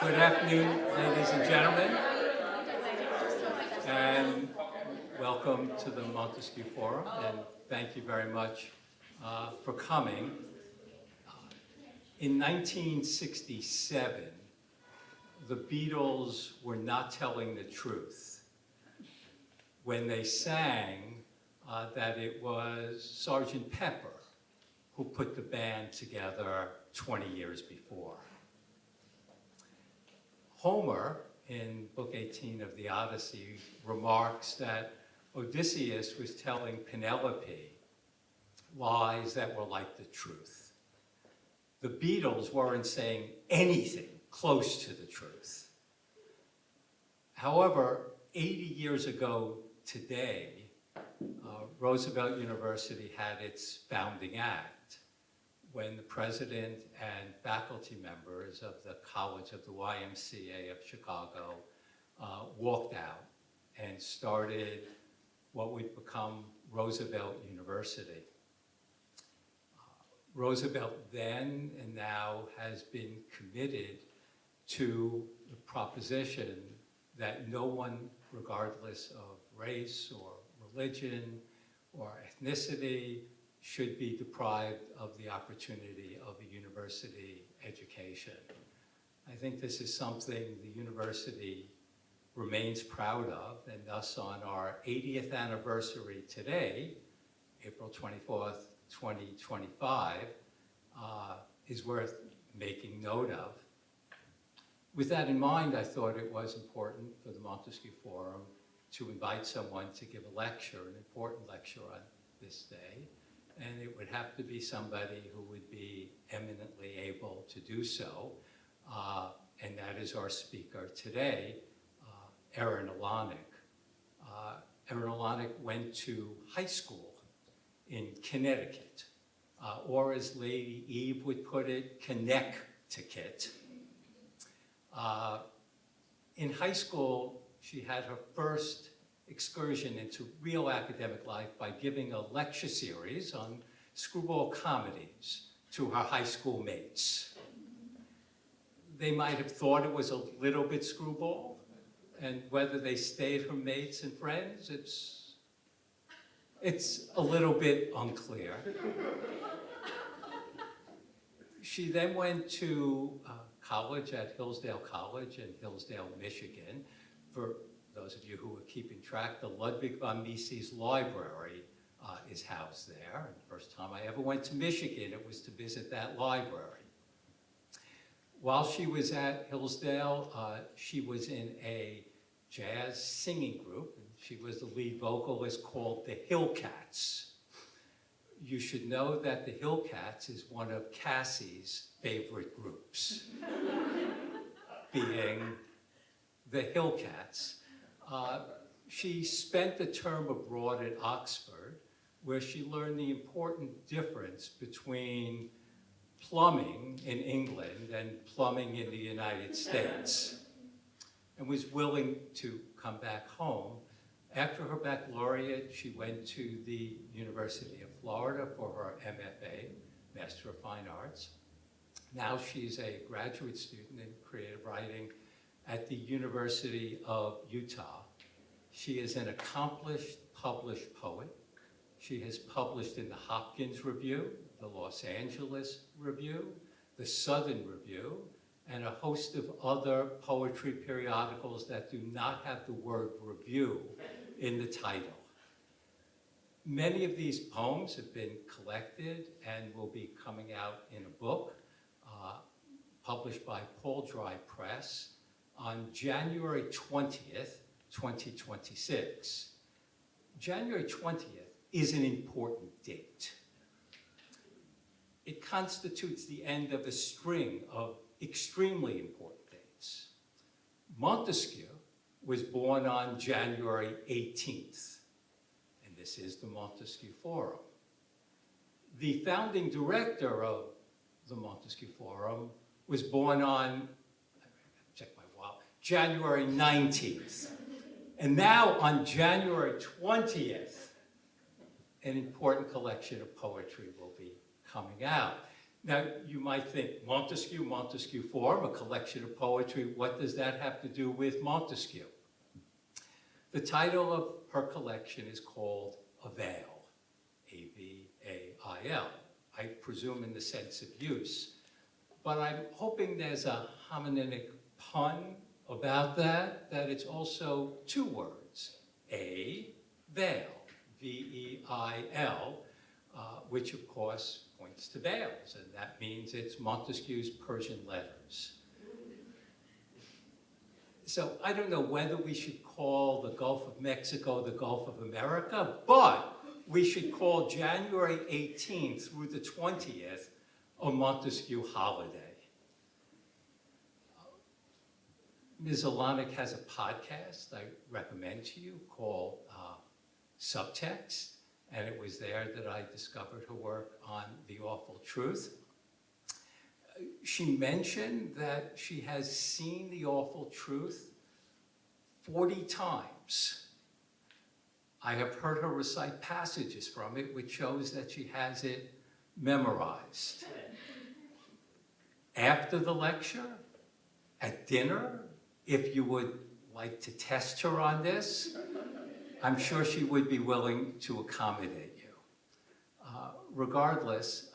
Good afternoon, ladies and gentlemen, and welcome to the Montesquieu Forum, and thank you very much for coming. In 1967, the Beatles were not telling the truth when they sang that it was Sgt. Pepper who put the band together 20 years before. Homer, in Book 18 of the Odyssey, remarks that Odysseus was telling Penelope lies that were like the truth. The Beatles weren't saying anything close to the truth. However, 80 years ago today, Roosevelt University had its founding act when the president and faculty members of the College of the YMCA of Chicago walked out and started what would become Roosevelt University. Roosevelt then and now has been committed to the proposition that no one, regardless of race or religion or ethnicity, should be deprived of the opportunity of a university education. I think this is something the university remains proud of, and thus on our 80th anniversary today, April 24th, 2025, is worth making note of. With that in mind, I thought it was important for the Montesquieu Forum to invite someone to give a lecture, an important lecture on this day. And it would have to be somebody who would be eminently able to do so. And that is our speaker today, Erin O'Luanaigh. Erin O'Luanaigh went to high school in Connecticut, or as Lady Eve would put it, Connecticut. In high school, she had her first excursion into real academic life by giving a lecture series on screwball comedies to her high school mates. They might have thought it was a little bit screwball, and whether they stayed her mates and friends, it's a little bit unclear. She then went to college at Hillsdale College in Hillsdale, Michigan. For those of you who are keeping track, the Ludwig von Mises Library is housed there. And the first time I ever went to Michigan, it was to visit that library. While she was at Hillsdale, she was in a jazz singing group. And she was the lead vocalist called the Hillcats. You should know that the Hillcats is one of Cassie's favorite groups, being the Hillcats. She spent a term abroad at Oxford, where she learned the important difference between plumbing in England and plumbing in the United States, and was willing to come back home. After her baccalaureate, she went to the University of Florida for her MFA, Master of Fine Arts. Now she's a graduate student in creative writing at the University of Utah. She is an accomplished published poet. She has published in the Hopkins Review, the Los Angeles Review, the Southern Review, and a host of other poetry periodicals that do not have the word review in the title. Many of these poems have been collected and will be coming out in a book published by Paul Dry Press on January 20th, 2026. January 20th is an important date. It constitutes the end of a string of extremely important dates. Montesquieu was born on January 18th, and this is the Montesquieu Forum. The founding director of the Montesquieu Forum was born on, January 19th. And now on January 20th, an important collection of poetry will be coming out. Now, you might think, Montesquieu Forum, a collection of poetry, what does that have to do with Montesquieu? The title of her collection is called Avail, A-V-A-I-L. I presume in the sense of use. But I'm hoping there's a homonymic pun about that it's also two words, A-Veil, V-E-I-L, which of course points to veils, and that means it's Montesquieu's Persian letters. So I don't know whether we should call the Gulf of Mexico the Gulf of America, but we should call January 18th through the 20th a Montesquieu holiday. Ms. O'Luanaigh has a podcast I recommend to you called Subtext, and it was there that I discovered her work on The Awful Truth. She mentioned that she has seen The Awful Truth 40 times. I have heard her recite passages from it, which shows that she has it memorized. After the lecture, at dinner, if you would like to test her on this, I'm sure she would be willing to accommodate you. Regardless,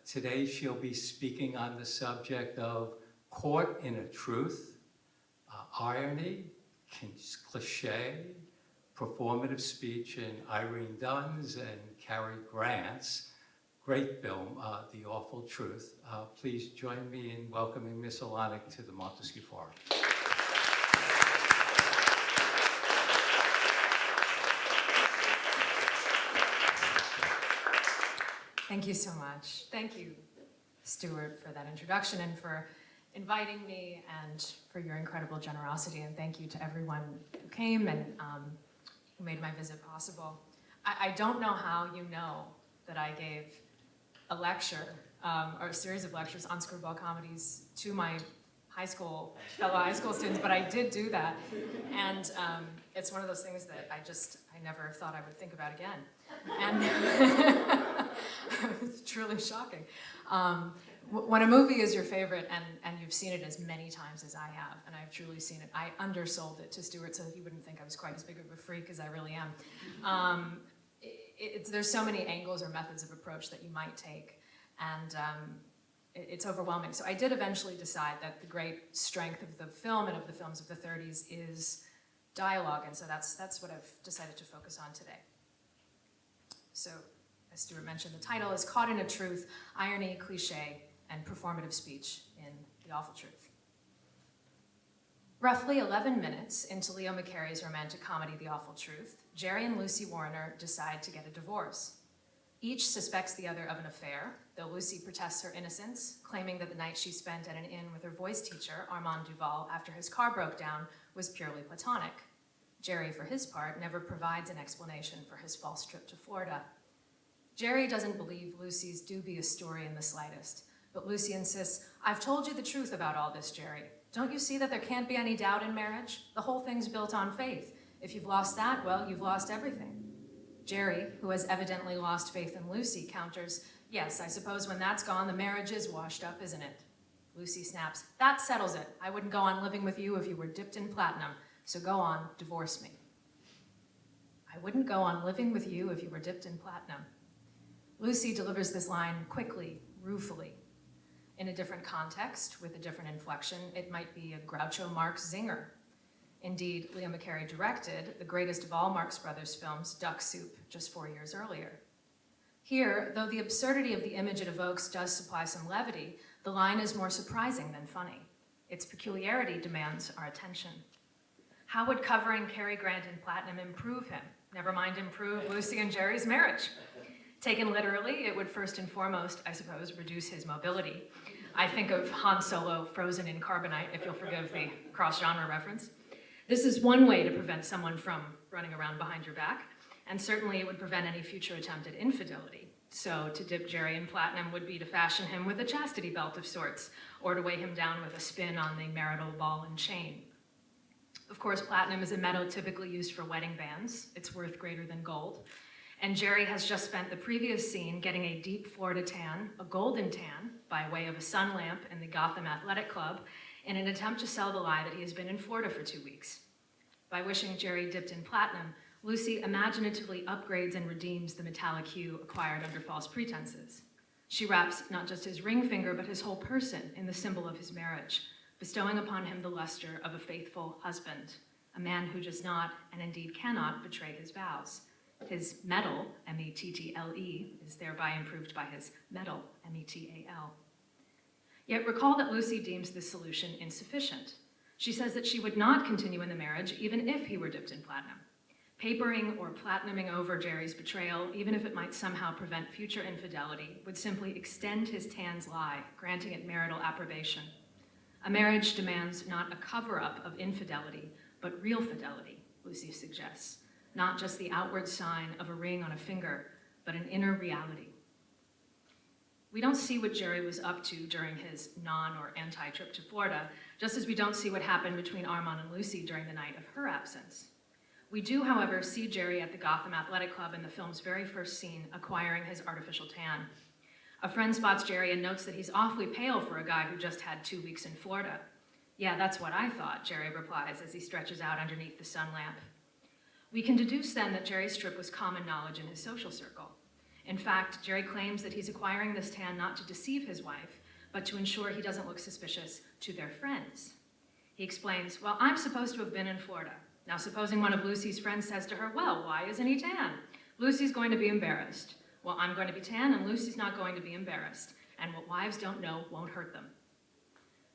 today she'll be speaking on the subject of Caught in a Truth, irony, cliché, performative speech in Irene Dunne's and Cary Grant's great film, The Awful Truth. Please join me in welcoming Ms. O'Luanaigh to the Montesquieu Forum. Thank you so much. Thank you, Stuart, for that introduction and for inviting me and for your incredible generosity. And thank you to everyone who came and who made my visit possible. I don't know how you know that I gave a lecture or a series of lectures on screwball comedies to my fellow high school students, but I did do that. And it's one of those things that I never thought I would think about again. And it's truly shocking. When a movie is your favorite and you've seen it as many times as I have, and I've truly seen it, I undersold it to Stuart so that he wouldn't think I was quite as big of a freak as I really am. There's so many angles or methods of approach that you might take, and it's overwhelming. So I did eventually decide that the great strength of the film and of the films of the 30s is dialogue, and so that's what I've decided to focus on today. So, as Stuart mentioned, the title is Caught in a Truth, Irony, Cliché, and Performative Speech in The Awful Truth. Roughly 11 minutes into Leo McCarey's romantic comedy, The Awful Truth, Jerry and Lucy Warner decide to get a divorce. Each suspects the other of an affair, though Lucy protests her innocence, claiming that the night she spent at an inn with her voice teacher, Armand Duval, after his car broke down, was purely platonic. Jerry, for his part, never provides an explanation for his false trip to Florida. Jerry doesn't believe Lucy's dubious story in the slightest, but Lucy insists, "I've told you the truth about all this, Jerry. Don't you see that there can't be any doubt in marriage? The whole thing's built on faith. If you've lost that, well, you've lost everything." Jerry, who has evidently lost faith in Lucy, counters, "Yes, I suppose when that's gone, the marriage is washed up, isn't it?" Lucy snaps, "That settles it. I wouldn't go on living with you if you were dipped in platinum, so go on, divorce me." I wouldn't go on living with you if you were dipped in platinum. Lucy delivers this line quickly, ruefully. In a different context, with a different inflection, it might be a Groucho Marx zinger. Indeed, Leo McCarey directed the greatest of all Marx Brothers films, Duck Soup, just 4 years earlier. Here, though the absurdity of the image it evokes does supply some levity, the line is more surprising than funny. Its peculiarity demands our attention. How would covering Cary Grant in platinum improve him? Never mind improve Lucy and Jerry's marriage. Taken literally, it would first and foremost, I suppose, reduce his mobility. I think of Han Solo frozen in carbonite, if you'll forgive the cross-genre reference. This is one way to prevent someone from running around behind your back, and certainly it would prevent any future attempt at infidelity. So to dip Jerry in platinum would be to fashion him with a chastity belt of sorts, or to weigh him down with a spin on the marital ball and chain. Of course, platinum is a metal typically used for wedding bands. It's worth greater than gold. and Jerry has just spent the previous scene getting a deep Florida tan, a golden tan, by way of a sun lamp in the Gotham Athletic Club, in an attempt to sell the lie that he has been in Florida for 2 weeks. By wishing Jerry dipped in platinum, Lucy imaginatively upgrades and redeems the metallic hue acquired under false pretenses. She wraps not just his ring finger, but his whole person in the symbol of his marriage, bestowing upon him the luster of a faithful husband, a man who does not, and indeed cannot, betray his vows. His medal, M-E-T-T-L-E, is thereby improved by his medal, M-E-T-A-L. Yet recall that Lucy deems this solution insufficient. She says that she would not continue in the marriage even if he were dipped in platinum. Papering or platinuming over Jerry's betrayal, even if it might somehow prevent future infidelity, would simply extend his tan's lie, granting it marital approbation. A marriage demands not a cover-up of infidelity, but real fidelity, Lucy suggests. Not just the outward sign of a ring on a finger, but an inner reality. We don't see what Jerry was up to during his non- or anti-trip to Florida, just as we don't see what happened between Armand and Lucy during the night of her absence. We do, however, see Jerry at the Gotham Athletic Club in the film's very first scene, acquiring his artificial tan. A friend spots Jerry and notes that he's awfully pale for a guy who just had 2 weeks in Florida. Yeah, that's what I thought, Jerry replies as he stretches out underneath the sun lamp. We can deduce then that Jerry's trip was common knowledge in his social circle. In fact, Jerry claims that he's acquiring this tan not to deceive his wife, but to ensure he doesn't look suspicious to their friends. He explains, well, I'm supposed to have been in Florida. Now, supposing one of Lucy's friends says to her, well, why isn't he tan? Lucy's going to be embarrassed. Well, I'm going to be tan, and Lucy's not going to be embarrassed. And what wives don't know won't hurt them.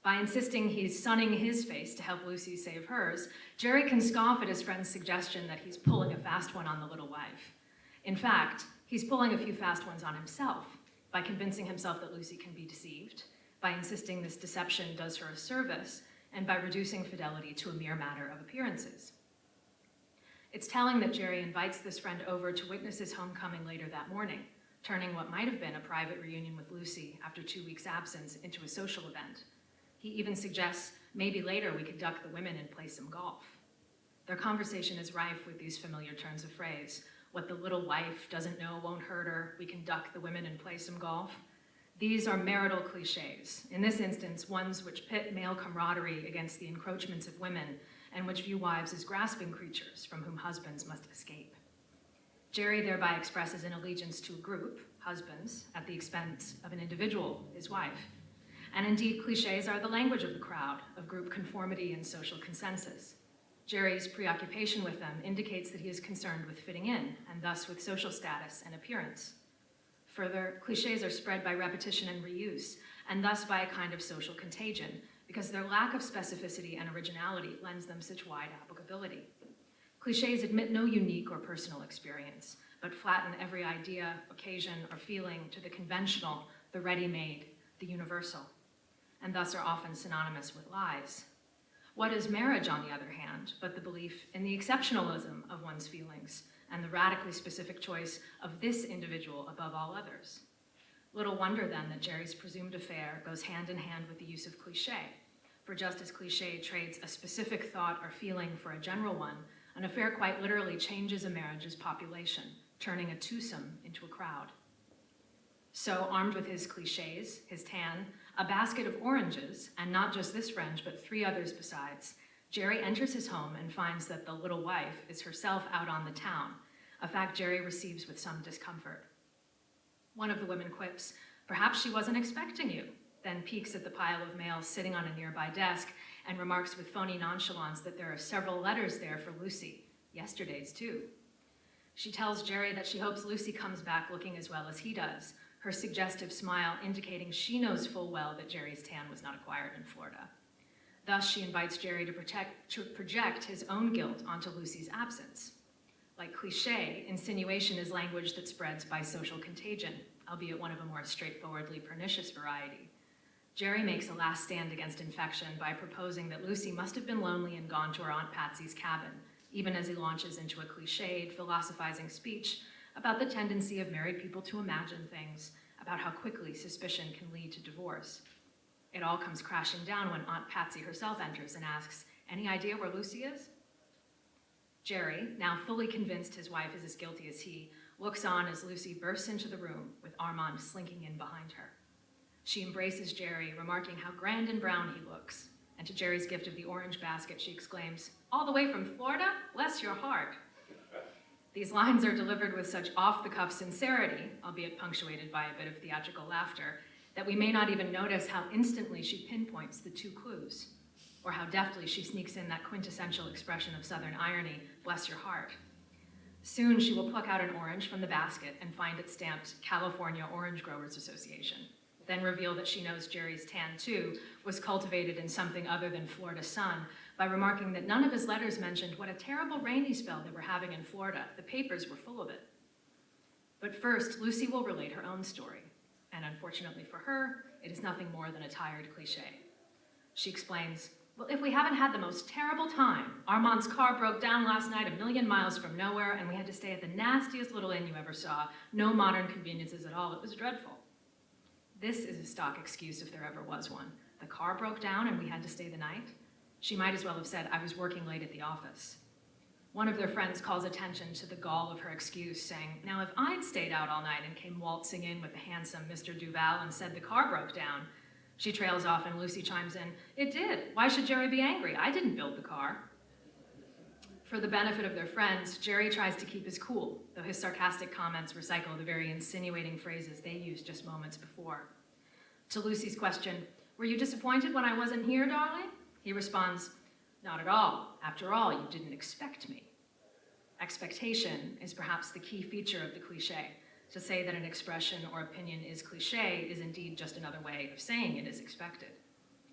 By insisting he's sunning his face to help Lucy save hers, Jerry can scoff at his friend's suggestion that he's pulling a fast one on the little wife. In fact, he's pulling a few fast ones on himself by convincing himself that Lucy can be deceived, by insisting this deception does her a service, and by reducing fidelity to a mere matter of appearances. It's telling that Jerry invites this friend over to witness his homecoming later that morning, turning what might have been a private reunion with Lucy after 2 weeks' absence into a social event. He even suggests maybe later we could duck the women and play some golf. Their conversation is rife with these familiar turns of phrase. What the little wife doesn't know won't hurt her, we can duck the women and play some golf. These are marital cliches, in this instance, ones which pit male camaraderie against the encroachments of women and which view wives as grasping creatures from whom husbands must escape. Jerry thereby expresses an allegiance to a group, husbands, at the expense of an individual, his wife. And indeed, cliches are the language of the crowd, of group conformity and social consensus. Jerry's preoccupation with them indicates that he is concerned with fitting in, and thus with social status and appearance. Further, cliches are spread by repetition and reuse, and thus by a kind of social contagion, because their lack of specificity and originality lends them such wide applicability. Cliches admit no unique or personal experience, but flatten every idea, occasion, or feeling to the conventional, the ready-made, the universal, and thus are often synonymous with lies. What is marriage, on the other hand, but the belief in the exceptionalism of one's feelings and the radically specific choice of this individual above all others? Little wonder then that Jerry's presumed affair goes hand in hand with the use of cliché, for just as cliché trades a specific thought or feeling for a general one, an affair quite literally changes a marriage's population, turning a twosome into a crowd. So, armed with his clichés, his tan, a basket of oranges, and not just this friend, but 3 others besides, Jerry enters his home and finds that the little wife is herself out on the town, a fact Jerry receives with some discomfort. One of the women quips, "Perhaps she wasn't expecting you," then peeks at the pile of mail sitting on a nearby desk and remarks with phony nonchalance that there are several letters there for Lucy, yesterday's too. She tells Jerry that she hopes Lucy comes back looking as well as he does, her suggestive smile indicating she knows full well that Jerry's tan was not acquired in Florida. Thus, she invites Jerry to project his own guilt onto Lucy's absence. Like cliché, insinuation is language that spreads by social contagion, albeit one of a more straightforwardly pernicious variety. Jerry makes a last stand against infection by proposing that Lucy must have been lonely and gone to her Aunt Patsy's cabin, even as he launches into a cliched, philosophizing speech about the tendency of married people to imagine things, about how quickly suspicion can lead to divorce. It all comes crashing down when Aunt Patsy herself enters and asks, "Any idea where Lucy is?" Jerry, now fully convinced his wife is as guilty as he, looks on as Lucy bursts into the room with Armand slinking in behind her. She embraces Jerry, remarking how grand and brown he looks, and to Jerry's gift of the orange basket, she exclaims, "All the way from Florida? Bless your heart." These lines are delivered with such off-the-cuff sincerity, albeit punctuated by a bit of theatrical laughter, that we may not even notice how instantly she pinpoints the two clues, or how deftly she sneaks in that quintessential expression of Southern irony, "bless your heart." Soon she will pluck out an orange from the basket and find it stamped California Orange Growers Association, then reveal that she knows Jerry's tan, too, was cultivated in something other than Florida sun, by remarking that none of his letters mentioned what a terrible rainy spell they were having in Florida. The papers were full of it. But first, Lucy will relate her own story, and unfortunately for her, it is nothing more than a tired cliche. She explains, "Well, if we haven't had the most terrible time, Armand's car broke down last night 1,000,000 miles from nowhere, and we had to stay at the nastiest little inn you ever saw. No modern conveniences at all. It was dreadful." This is a stock excuse if there ever was one. The car broke down and we had to stay the night. She might as well have said, "I was working late at the office." One of their friends calls attention to the gall of her excuse, saying, "Now, if I'd stayed out all night and came waltzing in with the handsome Mr. Duval and said the car broke down," she trails off and Lucy chimes in, "It did. Why should Jerry be angry? I didn't build the car." For the benefit of their friends, Jerry tries to keep his cool, though his sarcastic comments recycle the very insinuating phrases they used just moments before. To Lucy's question, "Were you disappointed when I wasn't here, darling?" he responds, "Not at all. After all, you didn't expect me." Expectation is perhaps the key feature of the cliché. To say that an expression or opinion is cliché is indeed just another way of saying it is expected.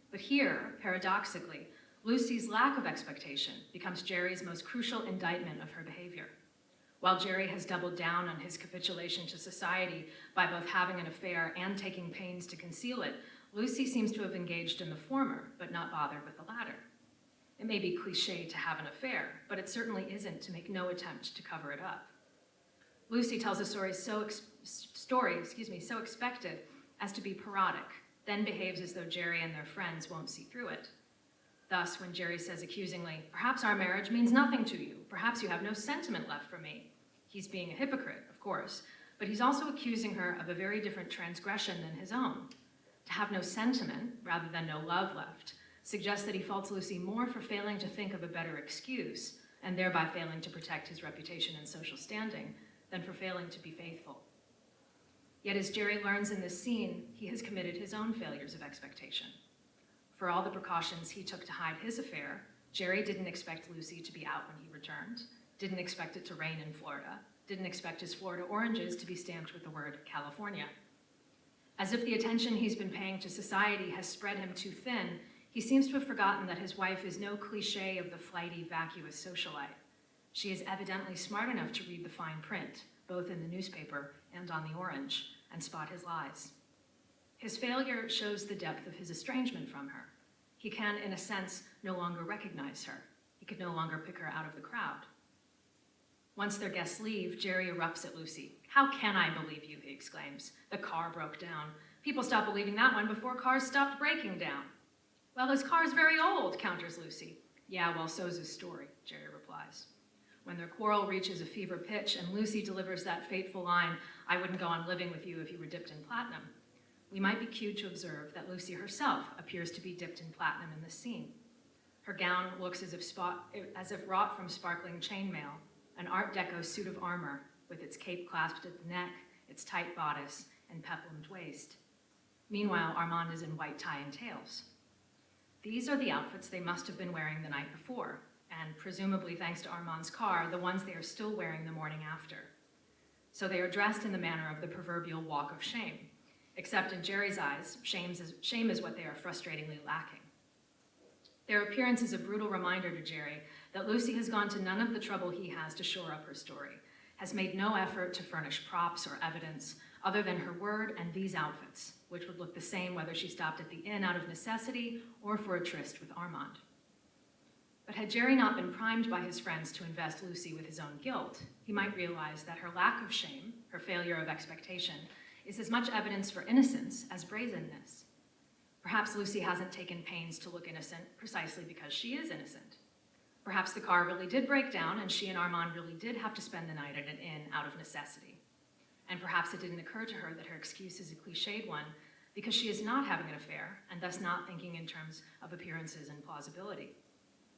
But here, paradoxically, Lucy's lack of expectation becomes Jerry's most crucial indictment of her behavior. While Jerry has doubled down on his capitulation to society by both having an affair and taking pains to conceal it, Lucy seems to have engaged in the former, but not bothered with the latter. It may be cliché to have an affair, but it certainly isn't to make no attempt to cover it up. Lucy tells a story so expected as to be parodic, then behaves as though Jerry and their friends won't see through it. Thus, when Jerry says accusingly, "Perhaps our marriage means nothing to you. Perhaps you have no sentiment left for me," he's being a hypocrite, of course, but he's also accusing her of a very different transgression than his own. To have no sentiment, rather than no love left, suggests that he faults Lucy more for failing to think of a better excuse, and thereby failing to protect his reputation and social standing, than for failing to be faithful. Yet as Jerry learns in this scene, he has committed his own failures of expectation. For all the precautions he took to hide his affair, Jerry didn't expect Lucy to be out when he returned, didn't expect it to rain in Florida, didn't expect his Florida oranges to be stamped with the word California. As if the attention he's been paying to society has spread him too thin, he seems to have forgotten that his wife is no cliché of the flighty, vacuous socialite. She is evidently smart enough to read the fine print, both in the newspaper and on the orange, and spot his lies. His failure shows the depth of his estrangement from her. He can, in a sense, no longer recognize her. He could no longer pick her out of the crowd. Once their guests leave, Jerry erupts at Lucy. "How can I believe you?" he exclaims. "The car broke down. People stopped believing that one before cars stopped breaking down." "Well, his car's very old," counters Lucy. "Yeah, well, so's his story," Jerry replies. When their quarrel reaches a fever pitch and Lucy delivers that fateful line, "I wouldn't go on living with you if you were dipped in platinum," we might be cued to observe that Lucy herself appears to be dipped in platinum in this scene. Her gown looks as if wrought from sparkling chainmail, an Art Deco suit of armor with its cape clasped at the neck, its tight bodice, and peplumed waist. Meanwhile, Armand is in white tie and tails. These are the outfits they must have been wearing the night before, and presumably thanks to Armand's car, the ones they are still wearing the morning after. So they are dressed in the manner of the proverbial walk of shame, except in Jerry's eyes, shame is what they are frustratingly lacking. Their appearance is a brutal reminder to Jerry that Lucy has gone to none of the trouble he has to shore up her story, has made no effort to furnish props or evidence other than her word and these outfits, which would look the same whether she stopped at the inn out of necessity or for a tryst with Armand. But had Jerry not been primed by his friends to invest Lucy with his own guilt, he might realize that her lack of shame, her failure of expectation, is as much evidence for innocence as brazenness. Perhaps Lucy hasn't taken pains to look innocent precisely because she is innocent. Perhaps the car really did break down and she and Armand really did have to spend the night at an inn out of necessity. And perhaps it didn't occur to her that her excuse is a cliched one because she is not having an affair and thus not thinking in terms of appearances and plausibility.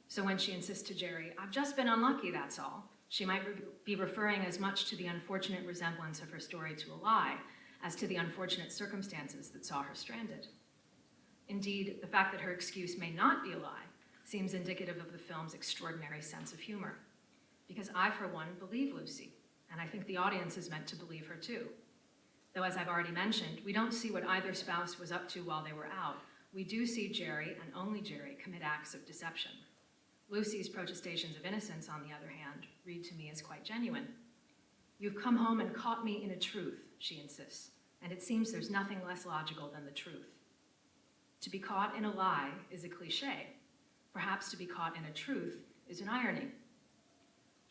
So when she insists to Jerry, "I've just been unlucky, that's all," she might be referring as much to the unfortunate resemblance of her story to a lie as to the unfortunate circumstances that saw her stranded. Indeed, the fact that her excuse may not be a lie seems indicative of the film's extraordinary sense of humor. Because I, for one, believe Lucy, and I think the audience is meant to believe her too. Though, as I've already mentioned, we don't see what either spouse was up to while they were out. We do see Jerry, and only Jerry, commit acts of deception. Lucy's protestations of innocence, on the other hand, read to me as quite genuine. "You've come home and caught me in a truth," she insists, and it seems there's nothing less logical than the truth. To be caught in a lie is a cliche. Perhaps to be caught in a truth is an irony.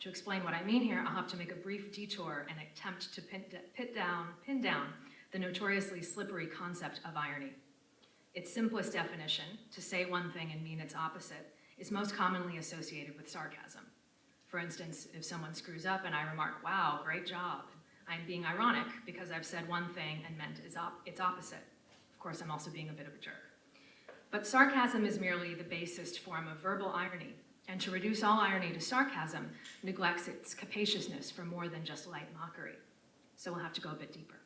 To explain what I mean here, I'll have to make a brief detour and attempt to pin down the notoriously slippery concept of irony. Its simplest definition, to say one thing and mean its opposite, is most commonly associated with sarcasm. For instance, if someone screws up and I remark, "Wow, great job," I'm being ironic because I've said one thing and meant its opposite. Of course, I'm also being a bit of a jerk. But sarcasm is merely the basest form of verbal irony, and to reduce all irony to sarcasm neglects its capaciousness for more than just light mockery. So we'll have to go a bit deeper.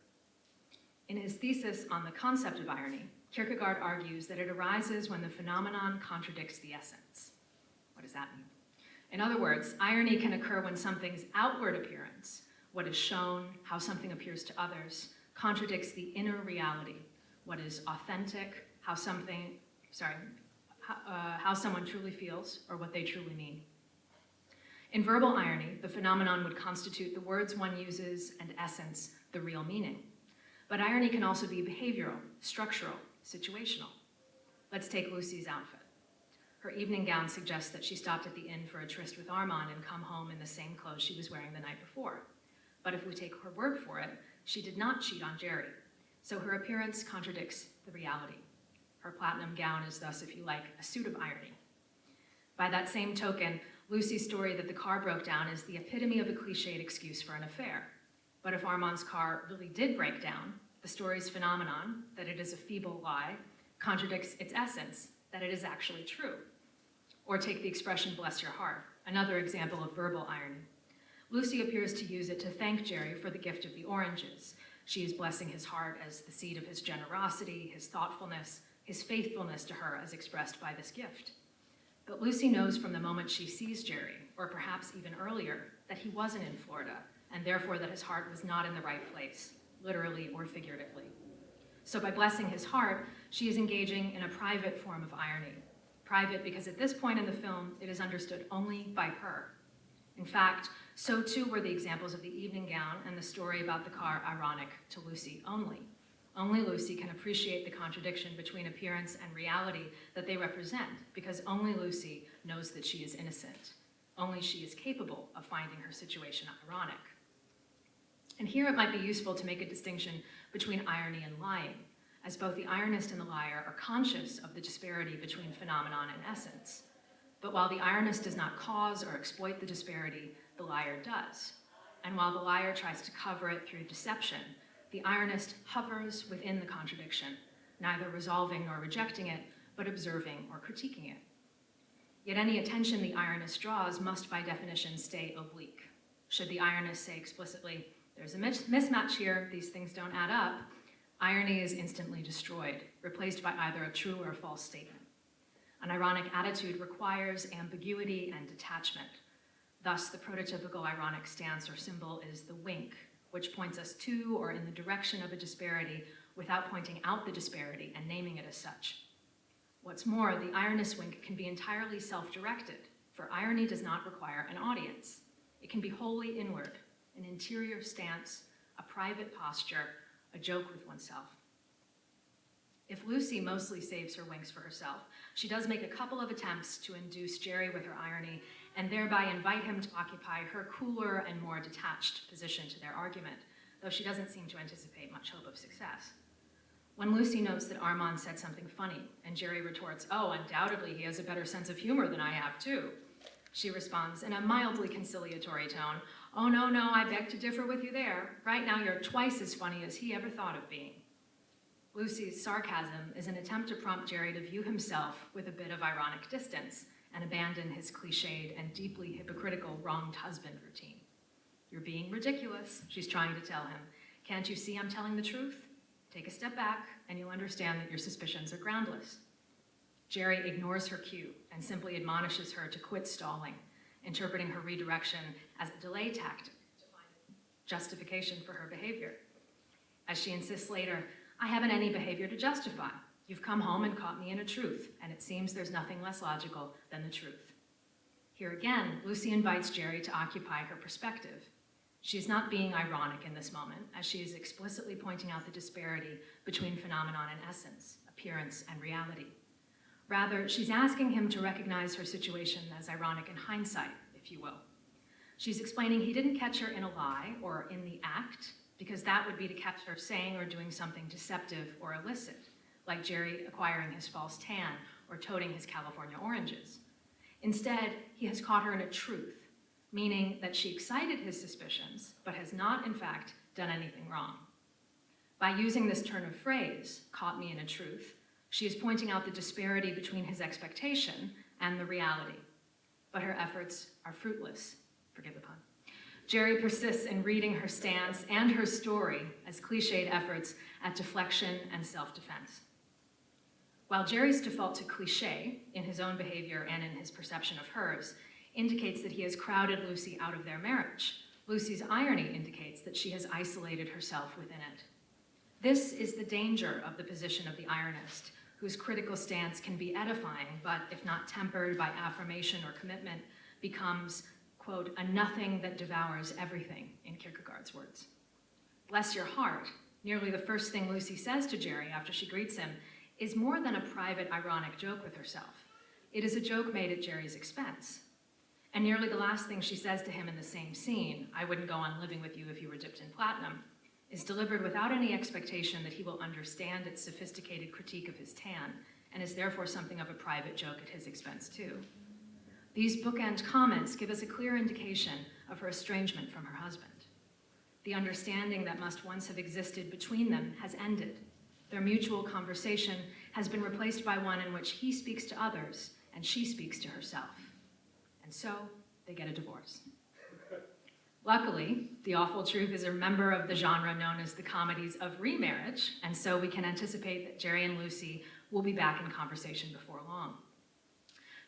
In his thesis on the concept of irony, Kierkegaard argues that it arises when the phenomenon contradicts the essence. What does that mean? In other words, irony can occur when something's outward appearance, what is shown, how something appears to others, contradicts the inner reality, what is authentic, how someone truly feels, or what they truly mean. In verbal irony, the phenomenon would constitute the words one uses and essence the real meaning. But irony can also be behavioral, structural, situational. Let's take Lucy's outfit. Her evening gown suggests that she stopped at the inn for a tryst with Armand and come home in the same clothes she was wearing the night before. But if we take her word for it, she did not cheat on Jerry. So her appearance contradicts the reality. Her platinum gown is thus, if you like, a suit of irony. By that same token, Lucy's story that the car broke down is the epitome of a cliched excuse for an affair. But if Armand's car really did break down, the story's phenomenon, that it is a feeble lie, contradicts its essence, that it is actually true. Or take the expression, "bless your heart," another example of verbal irony. Lucy appears to use it to thank Jerry for the gift of the oranges. She is blessing his heart as the seed of his generosity, his thoughtfulness, his faithfulness to her as expressed by this gift. But Lucy knows from the moment she sees Jerry, or perhaps even earlier, that he wasn't in Florida, and therefore that his heart was not in the right place, literally or figuratively. So by blessing his heart, she is engaging in a private form of irony. Private because at this point in the film, it is understood only by her. In fact, so too were the examples of the evening gown and the story about the car ironic to Lucy only. Only Lucy can appreciate the contradiction between appearance and reality that they represent, because only Lucy knows that she is innocent. Only she is capable of finding her situation ironic. And here it might be useful to make a distinction between irony and lying, as both the ironist and the liar are conscious of the disparity between phenomenon and essence. But while the ironist does not cause or exploit the disparity, the liar does. And while the liar tries to cover it through deception, the ironist hovers within the contradiction, neither resolving nor rejecting it, but observing or critiquing it. Yet any attention the ironist draws must by definition stay oblique. Should the ironist say explicitly, "There's a mismatch here, these things don't add up," irony is instantly destroyed, replaced by either a true or a false statement. An ironic attitude requires ambiguity and detachment. Thus, the prototypical ironic stance or symbol is the wink, which points us to or in the direction of a disparity without pointing out the disparity and naming it as such. What's more, the ironist wink can be entirely self-directed, for irony does not require an audience. It can be wholly inward, an interior stance, a private posture, a joke with oneself. If Lucy mostly saves her winks for herself, she does make a couple of attempts to induce Jerry with her irony and thereby invite him to occupy her cooler and more detached position to their argument, though she doesn't seem to anticipate much hope of success. When Lucy notes that Armand said something funny, and Jerry retorts, "Oh, undoubtedly he has a better sense of humor than I have too," She responds in a mildly conciliatory tone, "Oh, no, no, I beg to differ with you there. Right now you're twice as funny as he ever thought of being." Lucy's sarcasm is an attempt to prompt Jerry to view himself with a bit of ironic distance and abandon his cliched and deeply hypocritical wronged husband routine. "You're being ridiculous," she's trying to tell him. "Can't you see I'm telling the truth? Take a step back and you'll understand that your suspicions are groundless." Jerry ignores her cue and simply admonishes her to quit stalling, interpreting her redirection as a delay tactic to find justification for her behavior. As she insists later, "I haven't any behavior to justify. You've come home and caught me in a truth, and it seems there's nothing less logical than the truth." Here again, Lucy invites Jerry to occupy her perspective. She's not being ironic in this moment, as she is explicitly pointing out the disparity between phenomenon and essence, appearance and reality. Rather, she's asking him to recognize her situation as ironic in hindsight, if you will. She's explaining he didn't catch her in a lie or in the act, because that would be to catch her saying or doing something deceptive or illicit, like Jerry acquiring his false tan or toting his California oranges. Instead, he has caught her in a truth, meaning that she excited his suspicions, but has not, in fact, done anything wrong. By using this turn of phrase, "caught me in a truth," she is pointing out the disparity between his expectation and the reality. But her efforts are fruitless, forgive the pun. Jerry persists in reading her stance and her story as cliched efforts at deflection and self-defense. While Jerry's default to cliché in his own behavior and in his perception of hers indicates that he has crowded Lucy out of their marriage, Lucy's irony indicates that she has isolated herself within it. This is the danger of the position of the ironist, whose critical stance can be edifying, but if not tempered by affirmation or commitment, becomes, quote, "a nothing that devours everything," in Kierkegaard's words. Bless your heart, nearly the first thing Lucy says to Jerry after she greets him is more than a private ironic joke with herself. It is a joke made at Jerry's expense. And nearly the last thing she says to him in the same scene, "I wouldn't go on living with you if you were dipped in platinum," is delivered without any expectation that he will understand its sophisticated critique of his tan, and is therefore something of a private joke at his expense too. These bookend comments give us a clear indication of her estrangement from her husband. The understanding that must once have existed between them has ended. Their mutual conversation has been replaced by one in which he speaks to others and she speaks to herself. And so they get a divorce. Luckily, The Awful Truth is a member of the genre known as the comedies of remarriage, and so we can anticipate that Jerry and Lucy will be back in conversation before long.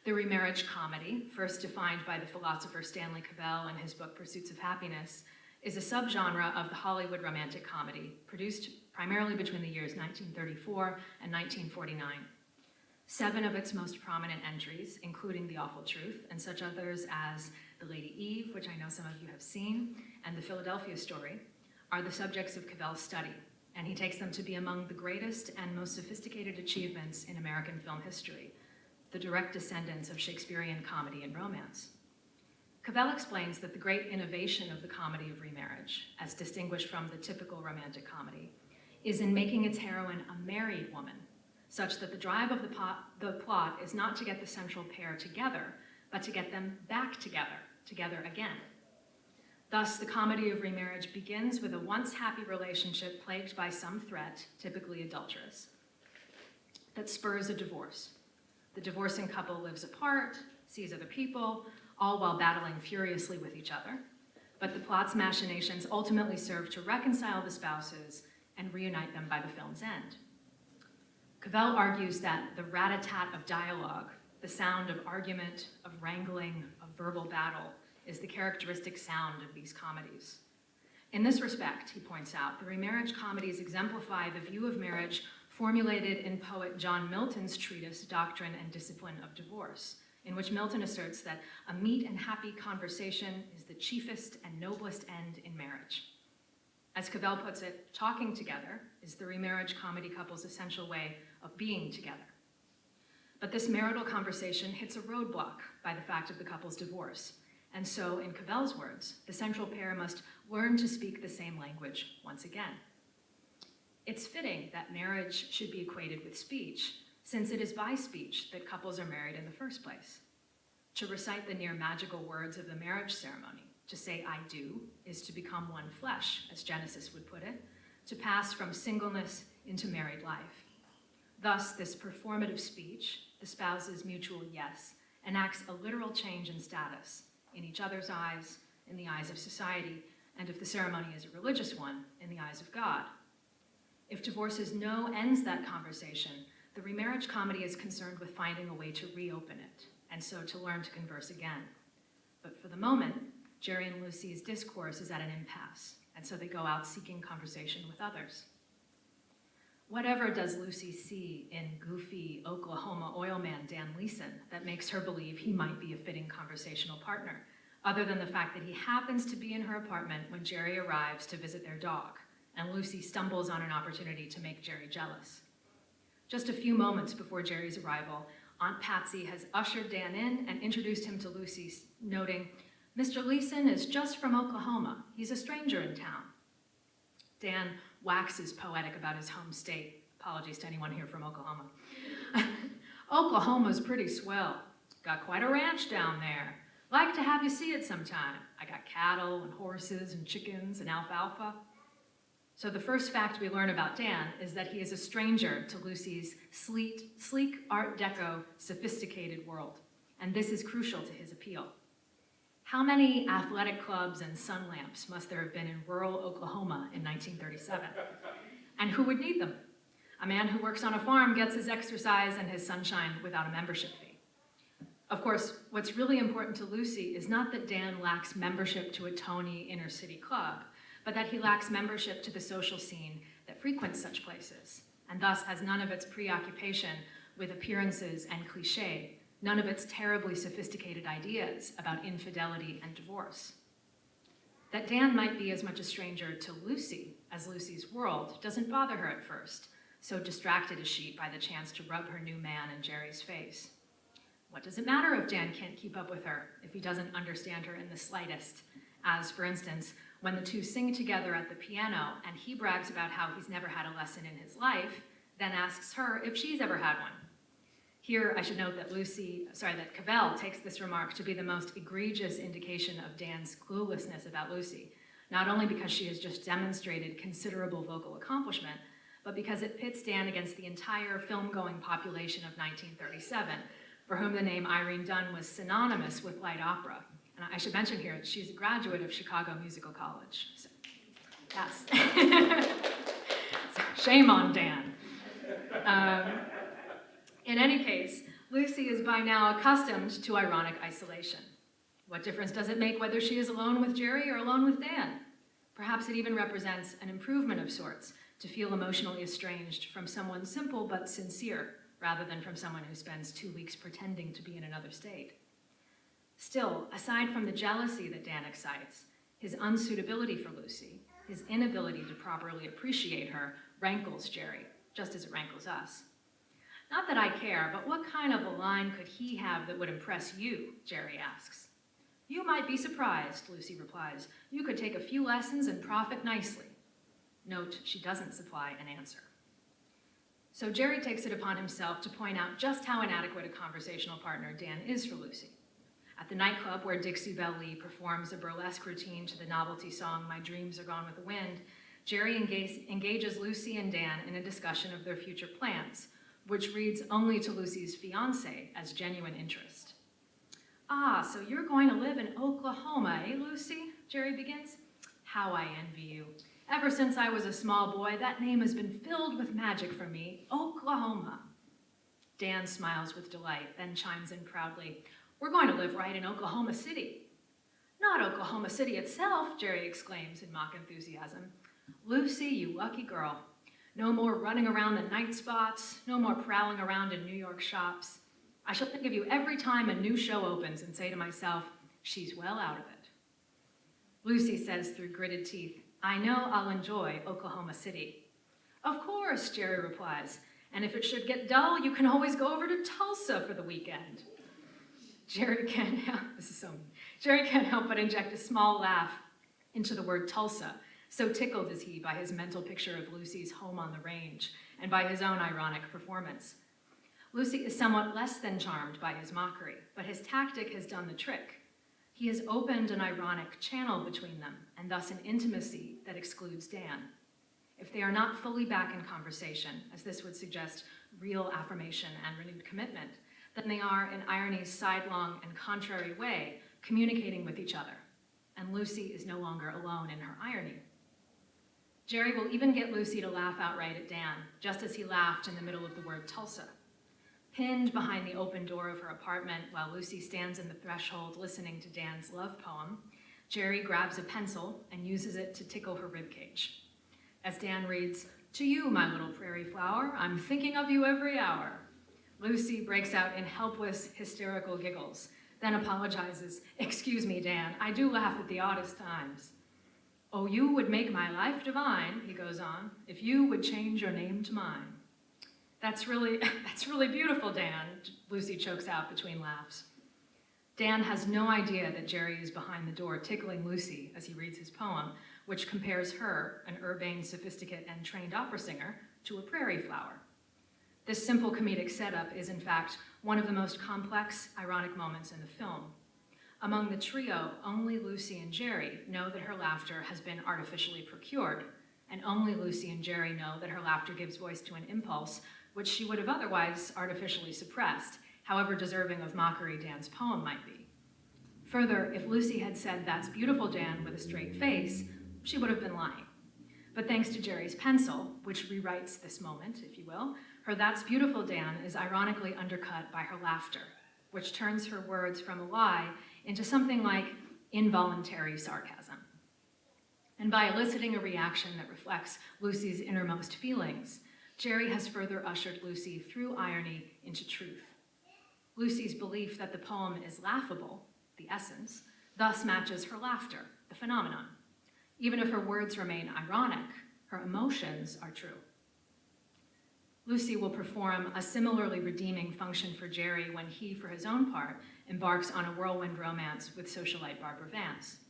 The remarriage comedy, first defined by the philosopher Stanley Cavell in his book Pursuits of Happiness, is a subgenre of the Hollywood romantic comedy, produced primarily between the years 1934 and 1949. 7 of its most prominent entries, including The Awful Truth, and such others as The Lady Eve, which I know some of you have seen, and The Philadelphia Story, are the subjects of Cavell's study, and he takes them to be among the greatest and most sophisticated achievements in American film history, the direct descendants of Shakespearean comedy and romance. Cavell explains that the great innovation of the comedy of remarriage, as distinguished from the typical romantic comedy, is in making its heroine a married woman, such that the drive of the plot is not to get the central pair together, but to get them back together again. Thus, the comedy of remarriage begins with a once happy relationship plagued by some threat, typically adulterous, that spurs a divorce. The divorcing couple lives apart, sees other people, all while battling furiously with each other. But the plot's machinations ultimately serve to reconcile the spouses and reunite them by the film's end. Cavell argues that the rat-a-tat of dialogue, the sound of argument, of wrangling, of verbal battle, is the characteristic sound of these comedies. In this respect, he points out, the remarriage comedies exemplify the view of marriage formulated in poet John Milton's treatise, Doctrine and Discipline of Divorce, in which Milton asserts that a meet and happy conversation is the chiefest and noblest end in marriage. As Cavell puts it, talking together is the remarriage comedy couple's essential way of being together. But this marital conversation hits a roadblock by the fact of the couple's divorce. And so, in Cavell's words, the central pair must learn to speak the same language once again. It's fitting that marriage should be equated with speech, since it is by speech that couples are married in the first place. To recite the near magical words of the marriage ceremony, to say I do, is to become one flesh, as Genesis would put it, to pass from singleness into married life. Thus, this performative speech, the spouse's mutual yes, enacts a literal change in status, in each other's eyes, in the eyes of society, and if the ceremony is a religious one, in the eyes of God. If divorce's no ends that conversation, the remarriage comedy is concerned with finding a way to reopen it, and so to learn to converse again. But for the moment, Jerry and Lucy's discourse is at an impasse, and so they go out seeking conversation with others. Whatever does Lucy see in goofy Oklahoma oil man Dan Leeson that makes her believe he might be a fitting conversational partner, other than the fact that he happens to be in her apartment when Jerry arrives to visit their dog, and Lucy stumbles on an opportunity to make Jerry jealous. Just a few moments before Jerry's arrival, Aunt Patsy has ushered Dan in and introduced him to Lucy, noting, "Mr. Leeson is just from Oklahoma. He's a stranger in town." Dan waxes poetic about his home state. Apologies to anyone here from Oklahoma. "Oklahoma's pretty swell. Got quite a ranch down there. Like to have you see it sometime. I got cattle and horses and chickens and alfalfa." So the first fact we learn about Dan is that he is a stranger to Lucy's sleek Art Deco, sophisticated world, and this is crucial to his appeal. How many athletic clubs and sun lamps must there have been in rural Oklahoma in 1937? And who would need them? A man who works on a farm gets his exercise and his sunshine without a membership fee. Of course, what's really important to Lucy is not that Dan lacks membership to a Tony inner city club, but that he lacks membership to the social scene that frequents such places, and thus has none of its preoccupation with appearances and cliché, none of its terribly sophisticated ideas about infidelity and divorce. That Dan might be as much a stranger to Lucy as Lucy's world doesn't bother her at first, so distracted is she by the chance to rub her new man in Jerry's face. What does it matter if Dan can't keep up with her, if he doesn't understand her in the slightest? As, for instance, when the two sing together at the piano and he brags about how he's never had a lesson in his life, then asks her if she's ever had one. Here, I should note that that Cavell takes this remark to be the most egregious indication of Dan's cluelessness about Lucy, not only because she has just demonstrated considerable vocal accomplishment, but because it pits Dan against the entire film-going population of 1937, for whom the name Irene Dunne was synonymous with light opera. And I should mention here, she's a graduate of Chicago Musical College. So, yes. So, shame on Dan. In any case, Lucy is by now accustomed to ironic isolation. What difference does it make whether she is alone with Jerry or alone with Dan? Perhaps it even represents an improvement of sorts to feel emotionally estranged from someone simple but sincere, rather than from someone who spends 2 weeks pretending to be in another state. Still, aside from the jealousy that Dan excites, his unsuitability for Lucy, his inability to properly appreciate her, rankles Jerry, just as it rankles us. "Not that I care, but what kind of a line could he have that would impress you?" Jerry asks. "You might be surprised," Lucy replies. "You could take a few lessons and profit nicely." Note, she doesn't supply an answer. So Jerry takes it upon himself to point out just how inadequate a conversational partner Dan is for Lucy. At the nightclub where Dixie Belle Lee performs a burlesque routine to the novelty song "My Dreams Are Gone with the Wind," Jerry engages Lucy and Dan in a discussion of their future plans, which reads only to Lucy's fiancé as genuine interest. "Ah, so you're going to live in Oklahoma, eh, Lucy?" Jerry begins. "How I envy you. Ever since I was a small boy, that name has been filled with magic for me, Oklahoma." Dan smiles with delight, then chimes in proudly, "We're going to live right in Oklahoma City." "Not Oklahoma City itself," Jerry exclaims in mock enthusiasm. "Lucy, you lucky girl. No more running around the night spots, no more prowling around in New York shops. I shall think of you every time a new show opens and say to myself, she's well out of it." Lucy says through gritted teeth, "I know I'll enjoy Oklahoma City." "Of course," Jerry replies, "and if it should get dull, you can always go over to Tulsa for the weekend." Jerry can't help but inject a small laugh into the word Tulsa, so tickled is he by his mental picture of Lucy's home on the range and by his own ironic performance. Lucy is somewhat less than charmed by his mockery, but his tactic has done the trick. He has opened an ironic channel between them, and thus an intimacy that excludes Dan. If they are not fully back in conversation, as this would suggest real affirmation and renewed commitment, then they are, in irony's sidelong and contrary way, communicating with each other, and Lucy is no longer alone in her irony. Jerry will even get Lucy to laugh outright at Dan, just as he laughed in the middle of the word Tulsa. Pinned behind the open door of her apartment while Lucy stands in the threshold listening to Dan's love poem, Jerry grabs a pencil and uses it to tickle her ribcage. As Dan reads, "To you, my little prairie flower, I'm thinking of you every hour," Lucy breaks out in helpless, hysterical giggles, then apologizes. "Excuse me, Dan, I do laugh at the oddest times." "Oh, you would make my life divine," he goes on, "if you would change your name to mine." That's really beautiful, Dan," Lucy chokes out between laughs. Dan has no idea that Jerry is behind the door tickling Lucy as he reads his poem, which compares her, an urbane, sophisticate, and trained opera singer, to a prairie flower. This simple comedic setup is, in fact, one of the most complex, ironic moments in the film. Among the trio, only Lucy and Jerry know that her laughter has been artificially procured, and only Lucy and Jerry know that her laughter gives voice to an impulse which she would have otherwise artificially suppressed, however deserving of mockery Dan's poem might be. Further, if Lucy had said, "That's beautiful, Dan," with a straight face, she would have been lying. But thanks to Jerry's pencil, which rewrites this moment, if you will, her "That's beautiful, Dan" is ironically undercut by her laughter, which turns her words from a lie into something like involuntary sarcasm. And by eliciting a reaction that reflects Lucy's innermost feelings, Jerry has further ushered Lucy through irony into truth. Lucy's belief that the poem is laughable, the essence, thus matches her laughter, the phenomenon. Even if her words remain ironic, her emotions are true. Lucy will perform a similarly redeeming function for Jerry when he, for his own part, embarks on a whirlwind romance with socialite Barbara Vance.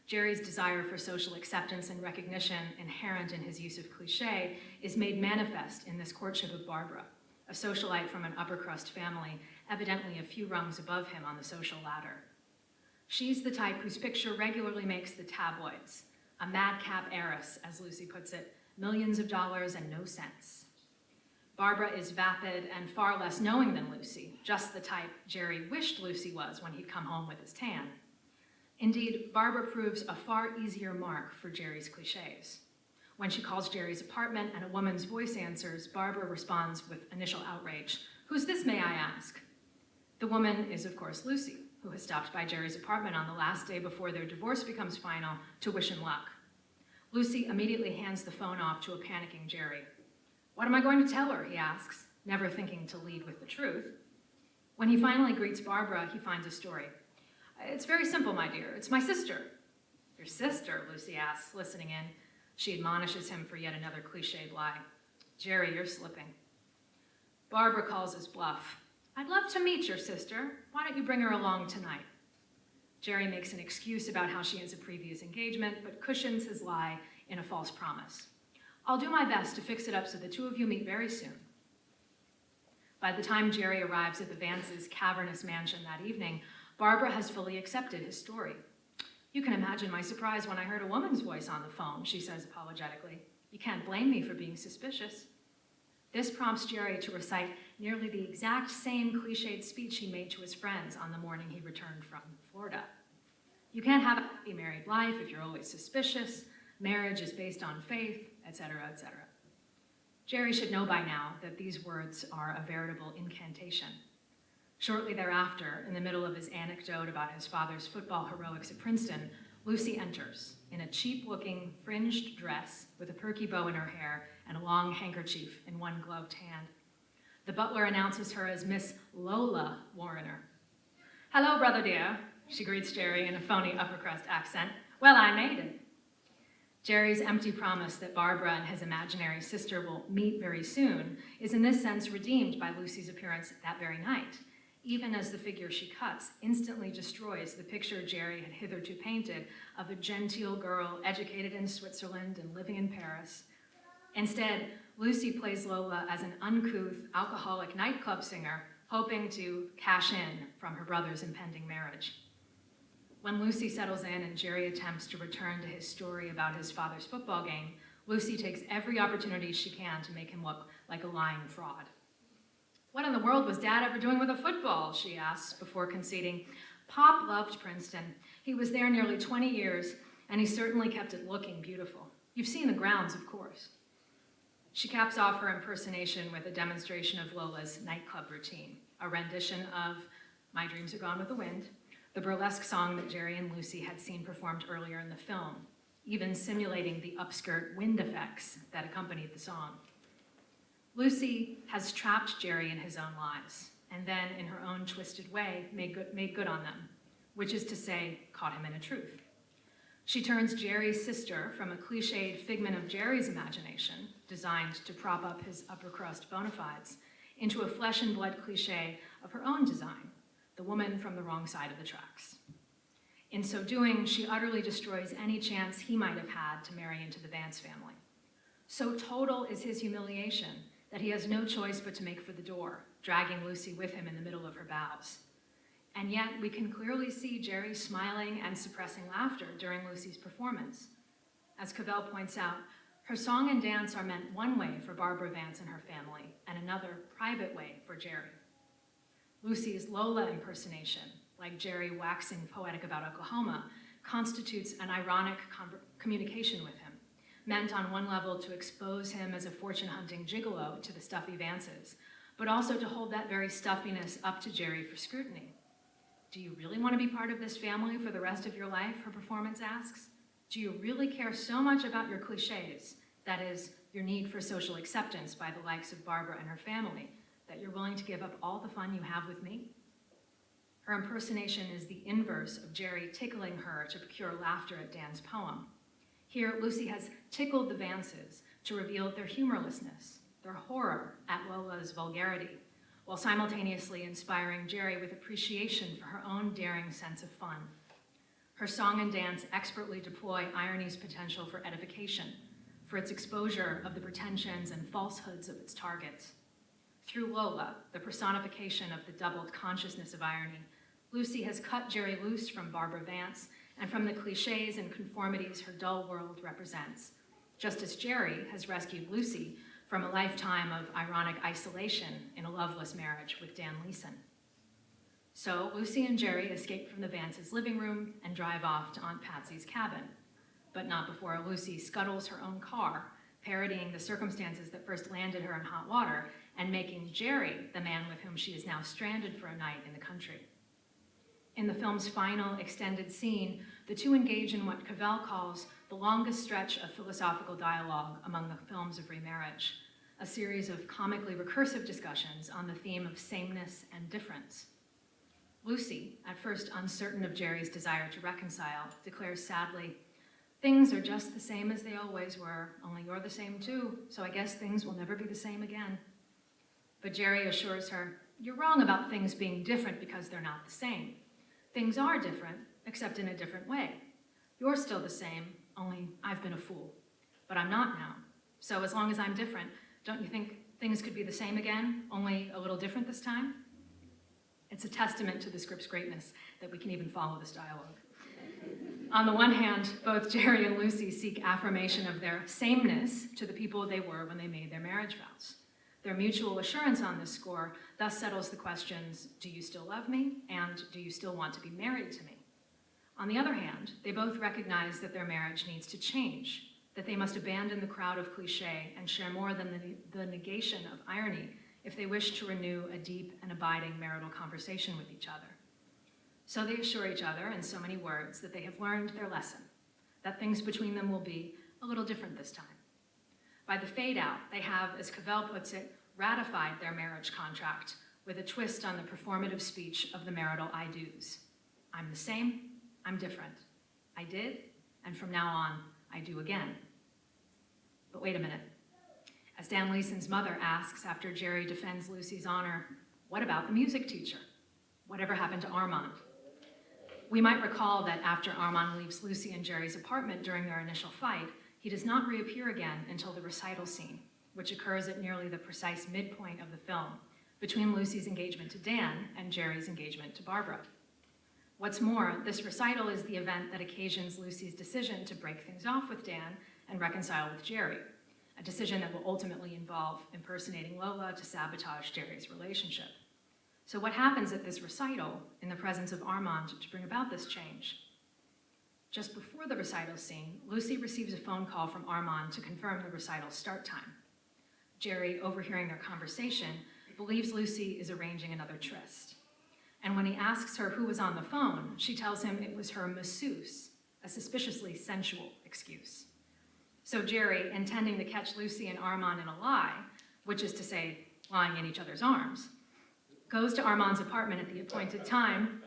Jerry's desire for social acceptance and recognition inherent in his use of cliché is made manifest in this courtship of Barbara, a socialite from an upper-crust family, evidently a few rungs above him on the social ladder. She's the type whose picture regularly makes the tabloids, a madcap heiress, as Lucy puts it, millions of dollars and no sense. Barbara is vapid and far less knowing than Lucy, just the type Jerry wished Lucy was when he'd come home with his tan. Indeed, Barbara proves a far easier mark for Jerry's cliches. When she calls Jerry's apartment and a woman's voice answers, Barbara responds with initial outrage. "Who's this, may I ask?" The woman is, of course, Lucy, who has stopped by Jerry's apartment on the last day before their divorce becomes final to wish him luck. Lucy immediately hands the phone off to a panicking Jerry. "What am I going to tell her?" he asks, never thinking to lead with the truth. When he finally greets Barbara, he finds a story. "It's very simple, my dear. It's my sister." "Your sister?" Lucy asks, listening in. She admonishes him for yet another cliché lie. "Jerry, you're slipping." Barbara calls his bluff. "I'd love to meet your sister. Why don't you bring her along tonight?" Jerry makes an excuse about how she has a previous engagement, but cushions his lie in a false promise. "I'll do my best to fix it up so the two of you meet very soon." By the time Jerry arrives at the Vances' cavernous mansion that evening, Barbara has fully accepted his story. "You can imagine my surprise when I heard a woman's voice on the phone," she says apologetically. "You can't blame me for being suspicious." This prompts Jerry to recite nearly the exact same cliched speech he made to his friends on the morning he returned from Florida. "You can't have a happy married life if you're always suspicious. Marriage is based on faith," etc., etc. Jerry should know by now that these words are a veritable incantation. Shortly thereafter, in the middle of his anecdote about his father's football heroics at Princeton, Lucy enters in a cheap-looking fringed dress with a perky bow in her hair and a long handkerchief in one gloved hand. The butler announces her as Miss Lola Warrener. "Hello, brother dear," she greets Jerry in a phony upper-crust accent. "Well, I made it." Jerry's empty promise that Barbara and his imaginary sister will meet very soon is in this sense redeemed by Lucy's appearance that very night, even as the figure she cuts instantly destroys the picture Jerry had hitherto painted of a genteel girl educated in Switzerland and living in Paris. Instead, Lucy plays Lola as an uncouth, alcoholic nightclub singer, hoping to cash in from her brother's impending marriage. When Lucy settles in and Jerry attempts to return to his story about his father's football game, Lucy takes every opportunity she can to make him look like a lying fraud. "What in the world was Dad ever doing with a football?" she asks before conceding. "Pop loved Princeton. He was there nearly 20 years, and he certainly kept it looking beautiful. You've seen the grounds, of course." She caps off her impersonation with a demonstration of Lola's nightclub routine, a rendition of "My Dreams Are Gone with the Wind," the burlesque song that Jerry and Lucy had seen performed earlier in the film, even simulating the upskirt wind effects that accompanied the song. Lucy has trapped Jerry in his own lies, and then, in her own twisted way, made good on them, which is to say, caught him in a truth. She turns Jerry's sister from a cliched figment of Jerry's imagination, designed to prop up his upper crust bona fides, into a flesh and blood cliche of her own design, the woman from the wrong side of the tracks. In so doing, she utterly destroys any chance he might have had to marry into the Vance family. So total is his humiliation that he has no choice but to make for the door, dragging Lucy with him in the middle of her bows. And yet, we can clearly see Jerry smiling and suppressing laughter during Lucy's performance. As Cavell points out, her song and dance are meant one way for Barbara Vance and her family, and another private way for Jerry. Lucy's Lola impersonation, like Jerry waxing poetic about Oklahoma, constitutes an ironic communication with him, meant on one level to expose him as a fortune-hunting gigolo to the stuffy Vances, but also to hold that very stuffiness up to Jerry for scrutiny. "Do you really want to be part of this family for the rest of your life?" her performance asks. "Do you really care so much about your cliches, that is, your need for social acceptance by the likes of Barbara and her family, that you're willing to give up all the fun you have with me?" Her impersonation is the inverse of Jerry tickling her to procure laughter at Dan's poem. Here, Lucy has tickled the Vances to reveal their humorlessness, their horror at Lola's vulgarity, while simultaneously inspiring Jerry with appreciation for her own daring sense of fun. Her song and dance expertly deploy irony's potential for edification, for its exposure of the pretensions and falsehoods of its targets. Through Lola, the personification of the doubled consciousness of irony, Lucy has cut Jerry loose from Barbara Vance and from the cliches and conformities her dull world represents, just as Jerry has rescued Lucy from a lifetime of ironic isolation in a loveless marriage with Dan Leeson. So Lucy and Jerry escape from the Vances' living room and drive off to Aunt Patsy's cabin, but not before Lucy scuttles her own car, parodying the circumstances that first landed her in hot water and making Jerry the man with whom she is now stranded for a night in the country. In the film's final extended scene, the two engage in what Cavell calls the longest stretch of philosophical dialogue among the films of remarriage, a series of comically recursive discussions on the theme of sameness and difference. Lucy, at first uncertain of Jerry's desire to reconcile, declares sadly, "Things are just the same as they always were, only you're the same too, so I guess things will never be the same again." But Jerry assures her, "You're wrong about things being different because they're not the same. Things are different, except in a different way. You're still the same, only I've been a fool. But I'm not now. So as long as I'm different, don't you think things could be the same again, only a little different this time?" It's a testament to the script's greatness that we can even follow this dialogue. On the one hand, both Jerry and Lucy seek affirmation of their sameness to the people they were when they made their marriage vows. Their mutual assurance on this score thus settles the questions, do you still love me, and do you still want to be married to me? On the other hand, they both recognize that their marriage needs to change, that they must abandon the crowd of cliché and share more than the negation of irony if they wish to renew a deep and abiding marital conversation with each other. So they assure each other in so many words that they have learned their lesson, that things between them will be a little different this time. By the fade out, they have, as Cavell puts it, ratified their marriage contract with a twist on the performative speech of the marital I do's. I'm the same, I'm different. I did, and from now on, I do again. But wait a minute. As Dan Leeson's mother asks after Jerry defends Lucy's honor, what about the music teacher? Whatever happened to Armand? We might recall that after Armand leaves Lucy and Jerry's apartment during their initial fight, he does not reappear again until the recital scene, which occurs at nearly the precise midpoint of the film, between Lucy's engagement to Dan and Jerry's engagement to Barbara. What's more, this recital is the event that occasions Lucy's decision to break things off with Dan and reconcile with Jerry, a decision that will ultimately involve impersonating Lola to sabotage Jerry's relationship. So what happens at this recital in the presence of Armand to bring about this change? Just before the recital scene, Lucy receives a phone call from Armand to confirm the recital's start time. Jerry, overhearing their conversation, believes Lucy is arranging another tryst. And when he asks her who was on the phone, she tells him it was her masseuse, a suspiciously sensual excuse. So Jerry, intending to catch Lucy and Armand in a lie, which is to say, lying in each other's arms, goes to Armand's apartment at the appointed time,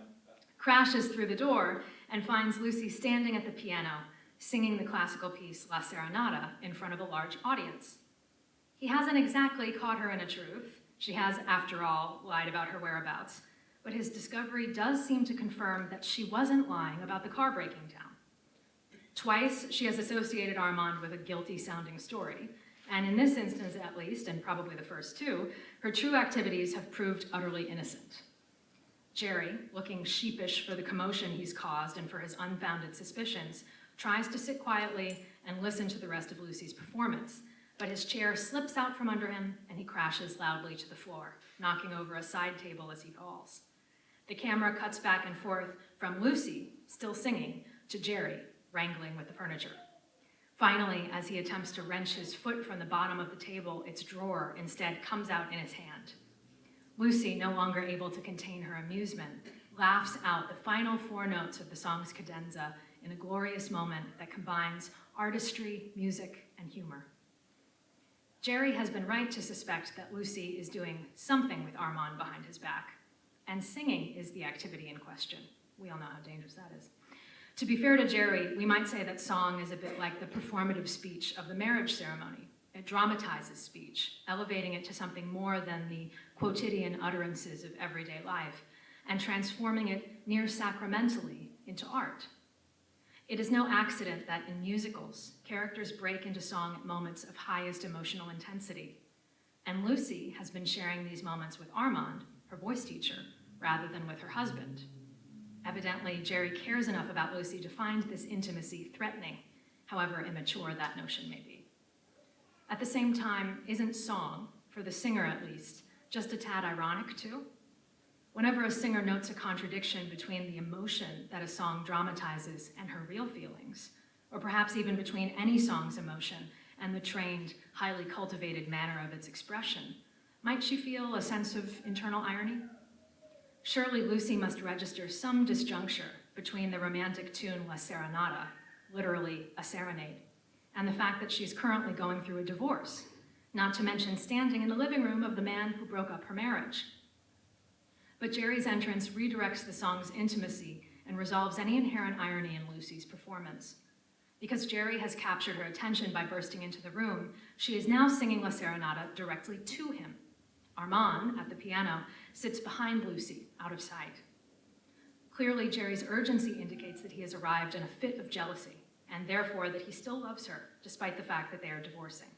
crashes through the door, and finds Lucy standing at the piano, singing the classical piece La Serenata in front of a large audience. He hasn't exactly caught her in a truth. She has, after all, lied about her whereabouts, but his discovery does seem to confirm that she wasn't lying about the car breaking down. Twice, she has associated Armand with a guilty-sounding story, and in this instance at least, and probably the first two, her true activities have proved utterly innocent. Jerry, looking sheepish for the commotion he's caused and for his unfounded suspicions, tries to sit quietly and listen to the rest of Lucy's performance, but his chair slips out from under him and he crashes loudly to the floor, knocking over a side table as he falls. The camera cuts back and forth from Lucy, still singing, to Jerry, wrangling with the furniture. Finally, as he attempts to wrench his foot from the bottom of the table, its drawer instead comes out in his hand. Lucy, no longer able to contain her amusement, laughs out the final four notes of the song's cadenza in a glorious moment that combines artistry, music, and humor. Jerry has been right to suspect that Lucy is doing something with Armand behind his back, and singing is the activity in question. We all know how dangerous that is. To be fair to Jerry, we might say that song is a bit like the performative speech of the marriage ceremony. It dramatizes speech, elevating it to something more than the quotidian utterances of everyday life, and transforming it near sacramentally into art. It is no accident that in musicals, characters break into song at moments of highest emotional intensity. And Lucy has been sharing these moments with Armand, her voice teacher, rather than with her husband. Evidently, Jerry cares enough about Lucy to find this intimacy threatening, however immature that notion may be. At the same time, isn't song, for the singer at least, just a tad ironic too? Whenever a singer notes a contradiction between the emotion that a song dramatizes and her real feelings, or perhaps even between any song's emotion and the trained, highly cultivated manner of its expression, might she feel a sense of internal irony? Surely Lucy must register some disjuncture between the romantic tune La Serenata, literally a serenade, and the fact that she's currently going through a divorce, not to mention standing in the living room of the man who broke up her marriage. But Jerry's entrance redirects the song's intimacy and resolves any inherent irony in Lucy's performance. Because Jerry has captured her attention by bursting into the room, she is now singing La Serenata directly to him. Armand, at the piano, sits behind Lucy, out of sight. Clearly, Jerry's urgency indicates that he has arrived in a fit of jealousy, and therefore that he still loves her, despite the fact that they are divorcing.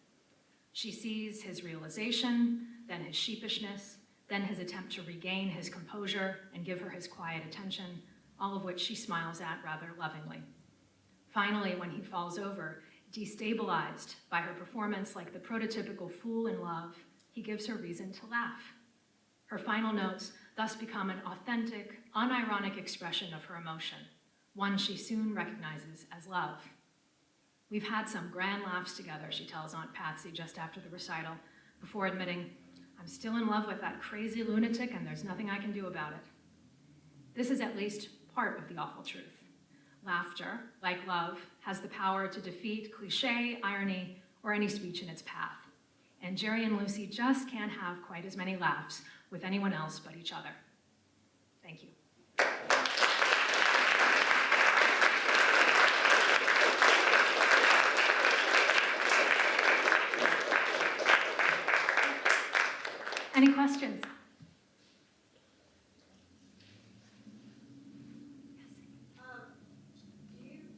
She sees his realization, then his sheepishness, then his attempt to regain his composure and give her his quiet attention, all of which she smiles at rather lovingly. Finally, when he falls over, destabilized by her performance like the prototypical fool in love, he gives her reason to laugh. Her final notes thus become an authentic, unironic expression of her emotion, one she soon recognizes as love. We've had some grand laughs together, she tells Aunt Patsy just after the recital, before admitting, I'm still in love with that crazy lunatic and there's nothing I can do about it. This is at least part of the awful truth. Laughter, like love, has the power to defeat cliché, irony, or any speech in its path. And Jerry and Lucy just can't have quite as many laughs with anyone else but each other. Thank you. Any questions?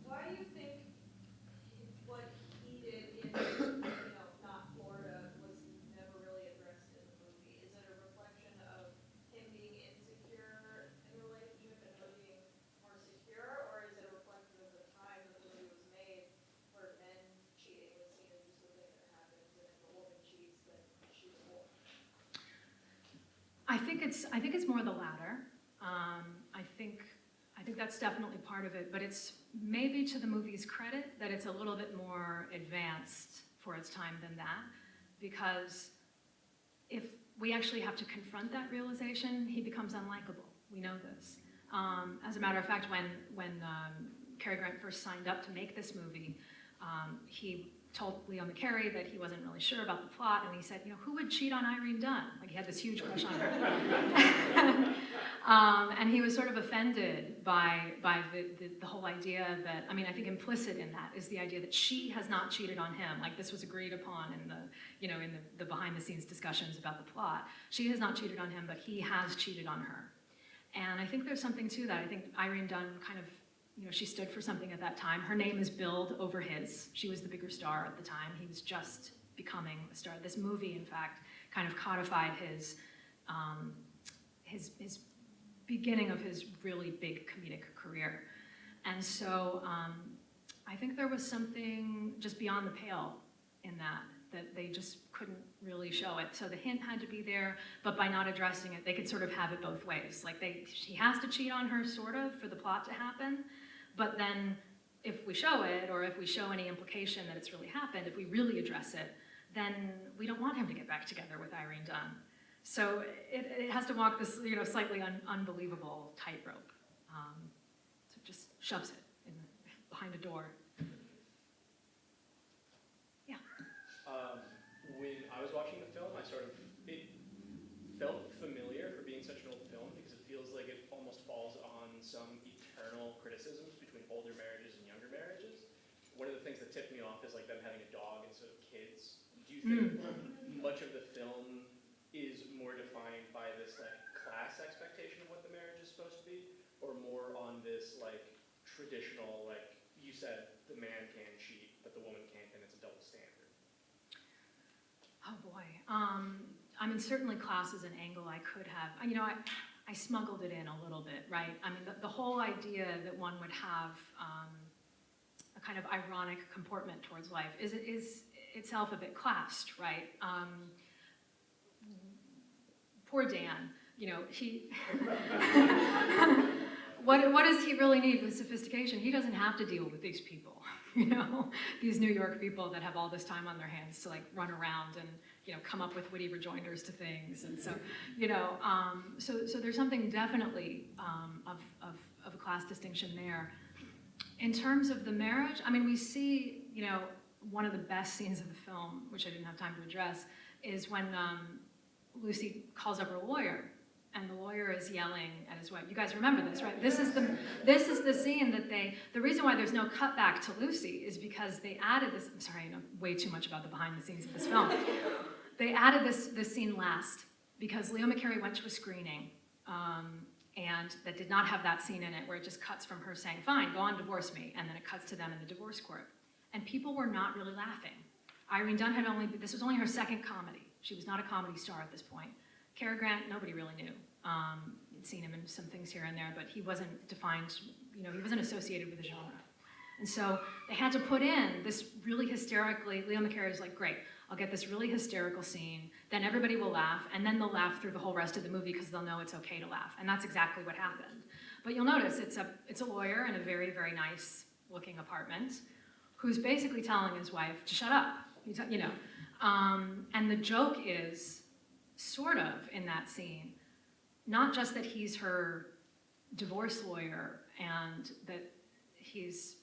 Why do you think what he did in, not Florida was I think it's more the latter. I think that's definitely part of it, but it's maybe to the movie's credit that it's a little bit more advanced for its time than that, because if we actually have to confront that realization, he becomes unlikable. We know this. As a matter of fact, when Cary Grant first signed up to make this movie, he told Leo McCarey that he wasn't really sure about the plot, and he said, who would cheat on Irene Dunne? Like, he had this huge crush on her. And he was sort of offended by the whole idea that, I think implicit in that is the idea that she has not cheated on him. Like, this was agreed upon in the behind-the-scenes discussions about the plot. She has not cheated on him, but he has cheated on her. And I think there's something to that. I think Irene Dunne kind of, she stood for something at that time. Her name is billed over his. She was the bigger star at the time. He was just becoming a star. This movie, in fact, kind of codified his beginning of his really big comedic career. And so I think there was something just beyond the pale in that they just couldn't really show it. So the hint had to be there, but by not addressing it, they could sort of have it both ways. Like, she has to cheat on her, sort of, for the plot to happen. But then if we show it, or if we show any implication that it's really happened, if we really address it, then we don't want him to get back together with Irene Dunne. So it has to walk this slightly unbelievable tightrope. So it just shoves it behind a door. Yeah. When I was watching the film, it felt familiar for being such an old film, because it feels like it almost falls on some eternal criticisms between older marriages and younger marriages. One of the things that tipped me off is like them having a dog instead of kids. Do you think much of the film is more defined by this like class expectation of what the marriage is supposed to be, or more on this like traditional, like you said, the man can cheat but the woman can't, and it's a double standard? Oh boy. Certainly class is an angle I could have. I smuggled it in a little bit, right? The whole idea that one would have a kind of ironic comportment towards life is itself a bit classed, right? Poor Dan, he, what does he really need with sophistication? He doesn't have to deal with these people, these New York people that have all this time on their hands to like run around and, come up with witty rejoinders to things. And so, so there's something definitely of a class distinction there. In terms of the marriage, we see, one of the best scenes of the film, which I didn't have time to address, is when Lucy calls up her lawyer, and the lawyer is yelling at his wife. You guys remember this, right? This is the scene that the reason why there's no cutback to Lucy is because they added this. I'm sorry, I know way too much about the behind the scenes of this film. They added this scene last because Leo McCarey went to a screening and that did not have that scene in it, where it just cuts from her saying, fine, go on, divorce me, and then it cuts to them in the divorce court. And people were not really laughing. Irene Dunne this was only her second comedy. She was not a comedy star at this point. Cary Grant, nobody really knew. You'd seen him in some things here and there, but he wasn't defined, he wasn't associated with the genre. And so they had to put in this really hysterically, Leo McCarey's like, great, I'll get this really hysterical scene, then everybody will laugh, and then they'll laugh through the whole rest of the movie because they'll know it's okay to laugh. And that's exactly what happened. But you'll notice it's a lawyer in a very, very nice looking apartment who's basically telling his wife to shut up, and the joke is, sort of, in that scene, not just that he's her divorce lawyer and that he's,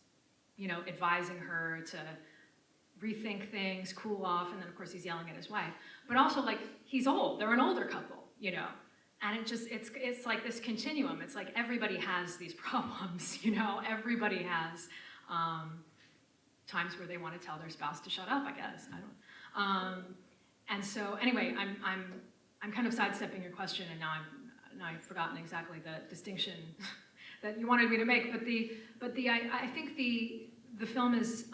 advising her to rethink things, cool off, and then of course he's yelling at his wife, but also like he's old, they're an older couple, and it's like this continuum. It's like everybody has these problems, everybody has times where they want to tell their spouse to shut up, I guess. And so anyway, I'm kind of sidestepping your question, and now I've forgotten exactly the distinction that you wanted me to make. But I think the film is,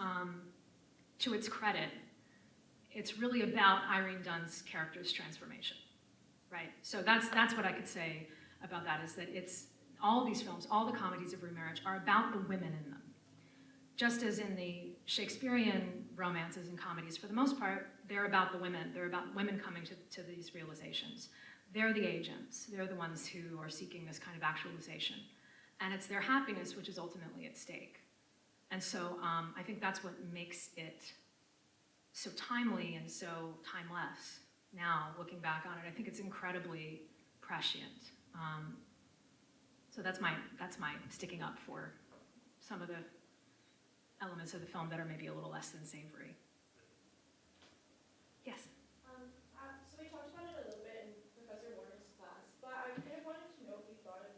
to its credit, it's really about Irene Dunne's character's transformation, right? So that's what I could say about that, is that it's all these films, all the comedies of remarriage are about the women in them. Just as in the Shakespearean romances and comedies, for the most part, they're about the women. They're about women coming to these realizations. they're the agents. They're the ones who are seeking this kind of actualization. And it's their happiness which is ultimately at stake. And so I think that's what makes it so timely and so timeless. Now, looking back on it, I think it's incredibly prescient. So that's my sticking up for some of the elements of the film that are maybe a little less than savory. Yes? So we talked about it a little bit in Professor Warner's class, but I kind of wanted to know if you thought of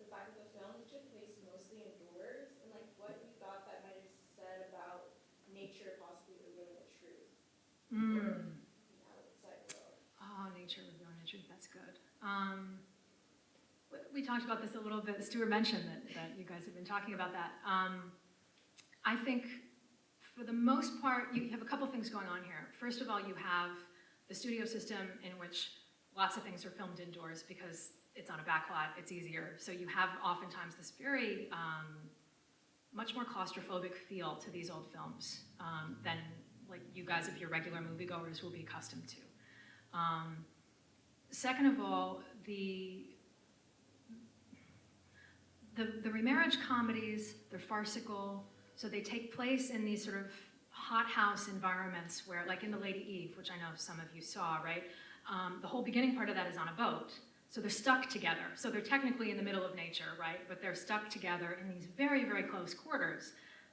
the fact that the film took place mostly indoors, and like what you thought that might have said about nature possibly revealing the truth. Or the outside world. Oh, nature revealing the truth, that's good. We talked about this a little bit. Stuart mentioned that you guys have been talking about that. I think for the most part, you have a couple things going on here. First of all, you have the studio system in which lots of things are filmed indoors because it's on a backlot, it's easier. So you have oftentimes this very much more claustrophobic feel to these old films than like you guys, if you're regular moviegoers, will be accustomed to. Second of all, the remarriage comedies, they're farcical, so they take place in these sort of hothouse environments where, like in The Lady Eve, which I know some of you saw, right? The whole beginning part of that is on a boat. So they're stuck together. So they're technically in the middle of nature, right? But they're stuck together in these very, very close quarters.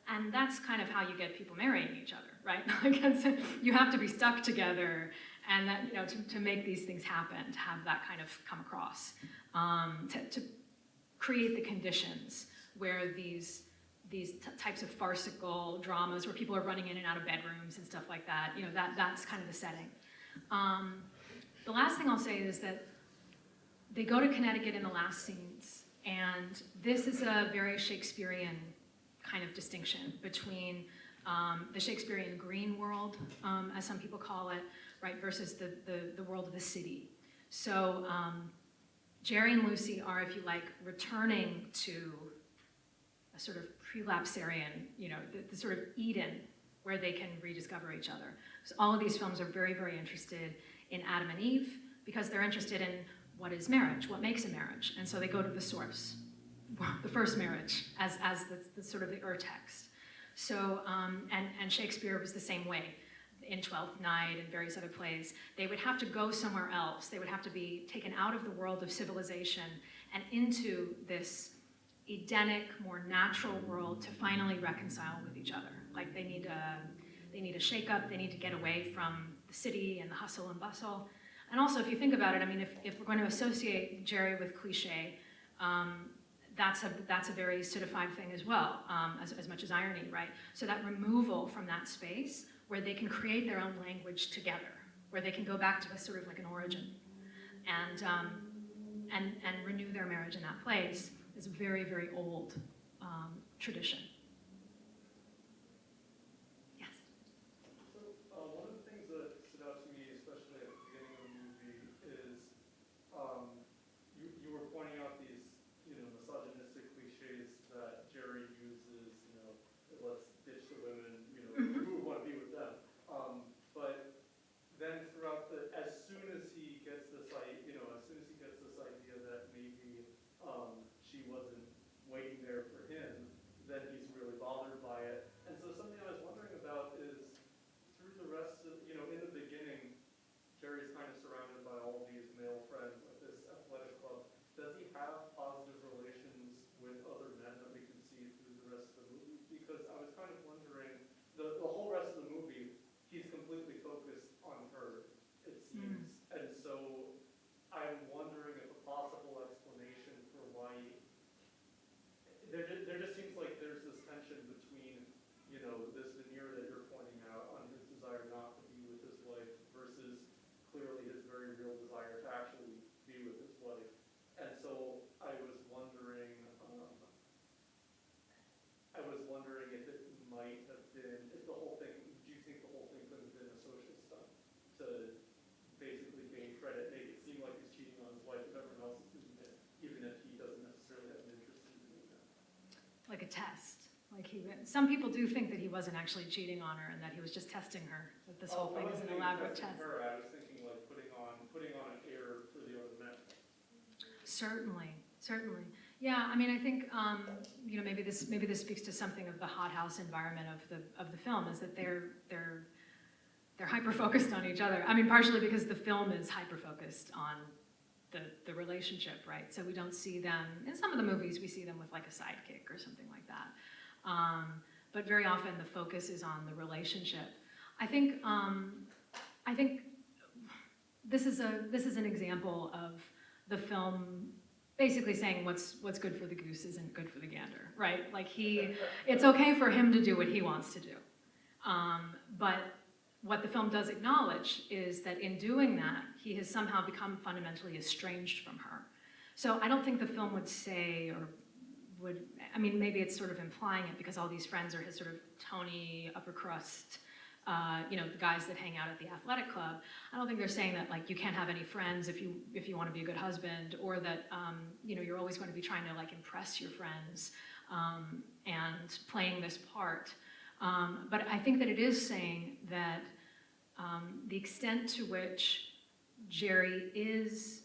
And that's kind of how you get people marrying each other, right? You have to be stuck together and that, you know, to make these things happen, to have that kind of come across, to create the conditions where these types of farcical dramas where people are running in and out of bedrooms and stuff like that, you know, that's kind of the setting. The last thing I'll say is that they go to Connecticut in the last scenes, and this is a very Shakespearean kind of distinction between the Shakespearean green world, as some people call it, right, versus the world of the city. So Jerry and Lucy are, if you like, returning to a sort of prelapsarian, you know, the sort of Eden where they can rediscover each other. So all of these films are very, very interested in Adam and Eve because they're interested in what is marriage, what makes a marriage. And so they go to the source, the first marriage, as the sort of the ur-text. So, and Shakespeare was the same way. In Twelfth Night and various other plays, they would have to go somewhere else. They would have to be taken out of the world of civilization and into this Edenic, more natural world to finally reconcile with each other. Like they need a shake-up, they need to get away from the city and the hustle and bustle. And also, if you think about it, I mean, if we're going to associate Jerry with Cliche, that's a very citified thing as well, as much as irony, right? So that removal from that space where they can create their own language together, where they can go back to a sort of like an origin and renew their marriage in that place is a very, very old tradition. Yes? So one of the things that stood out to me, especially at the beginning of the movie, is you were pointing out these, you know, misogynistic cliches that Jerry uses, you know, let's ditch the women, you know, who want to be with them. But then throughout as soon as he gets this idea that maybe she wasn't waiting there for him, then he's really bothered by it. And so something I was wondering about is through the rest of, you know, in the beginning, Jerry's kind of surrounded by all these male friends at this athletic club. Does he have positive relations with other men that we can see through the rest of the movie? Because I was kind of wondering, the whole rest of the movie, he's completely focused on her, it seems. And so I'm wondering if a possible explanation for why there just seems like there's this tension between, you know, this veneer that you're pointing out on his desire not to be with his wife versus clearly his very real desire to actually be with his wife. And so I was wondering if it might have been, if the whole thing, do you think the whole thing could have been a social stunt to basically gain credit, make it seem like he's cheating on his wife if everyone else is doing it, even if he doesn't necessarily have an interest in doing that? Like a test. Like some people do think that he wasn't actually cheating on her and that he was just testing her, that this whole thing is an elaborate test. I was thinking like putting on an air for the other men. Certainly, certainly. Yeah, I mean, I think you know, maybe this speaks to something of the hothouse environment of the film, is that they're hyper focused on each other. I mean, partially because the film is hyper focused on the relationship, right? So we don't see them in some of the movies. We see them with like a sidekick or something like that. But very often the focus is on the relationship. I think this is an example of the film basically saying what's good for the goose isn't good for the gander, right? Like it's okay for him to do what he wants to do. But what the film does acknowledge is that in doing that, he has somehow become fundamentally estranged from her. So I don't think the film would say, or would, I mean, maybe it's sort of implying it because all these friends are his sort of Tony, upper crust, you know, the guys that hang out at the athletic club. I don't think they're saying that like you can't have any friends if you want to be a good husband, or that you know, you're always going to be trying to like impress your friends and playing this part. But I think that it is saying that the extent to which Jerry is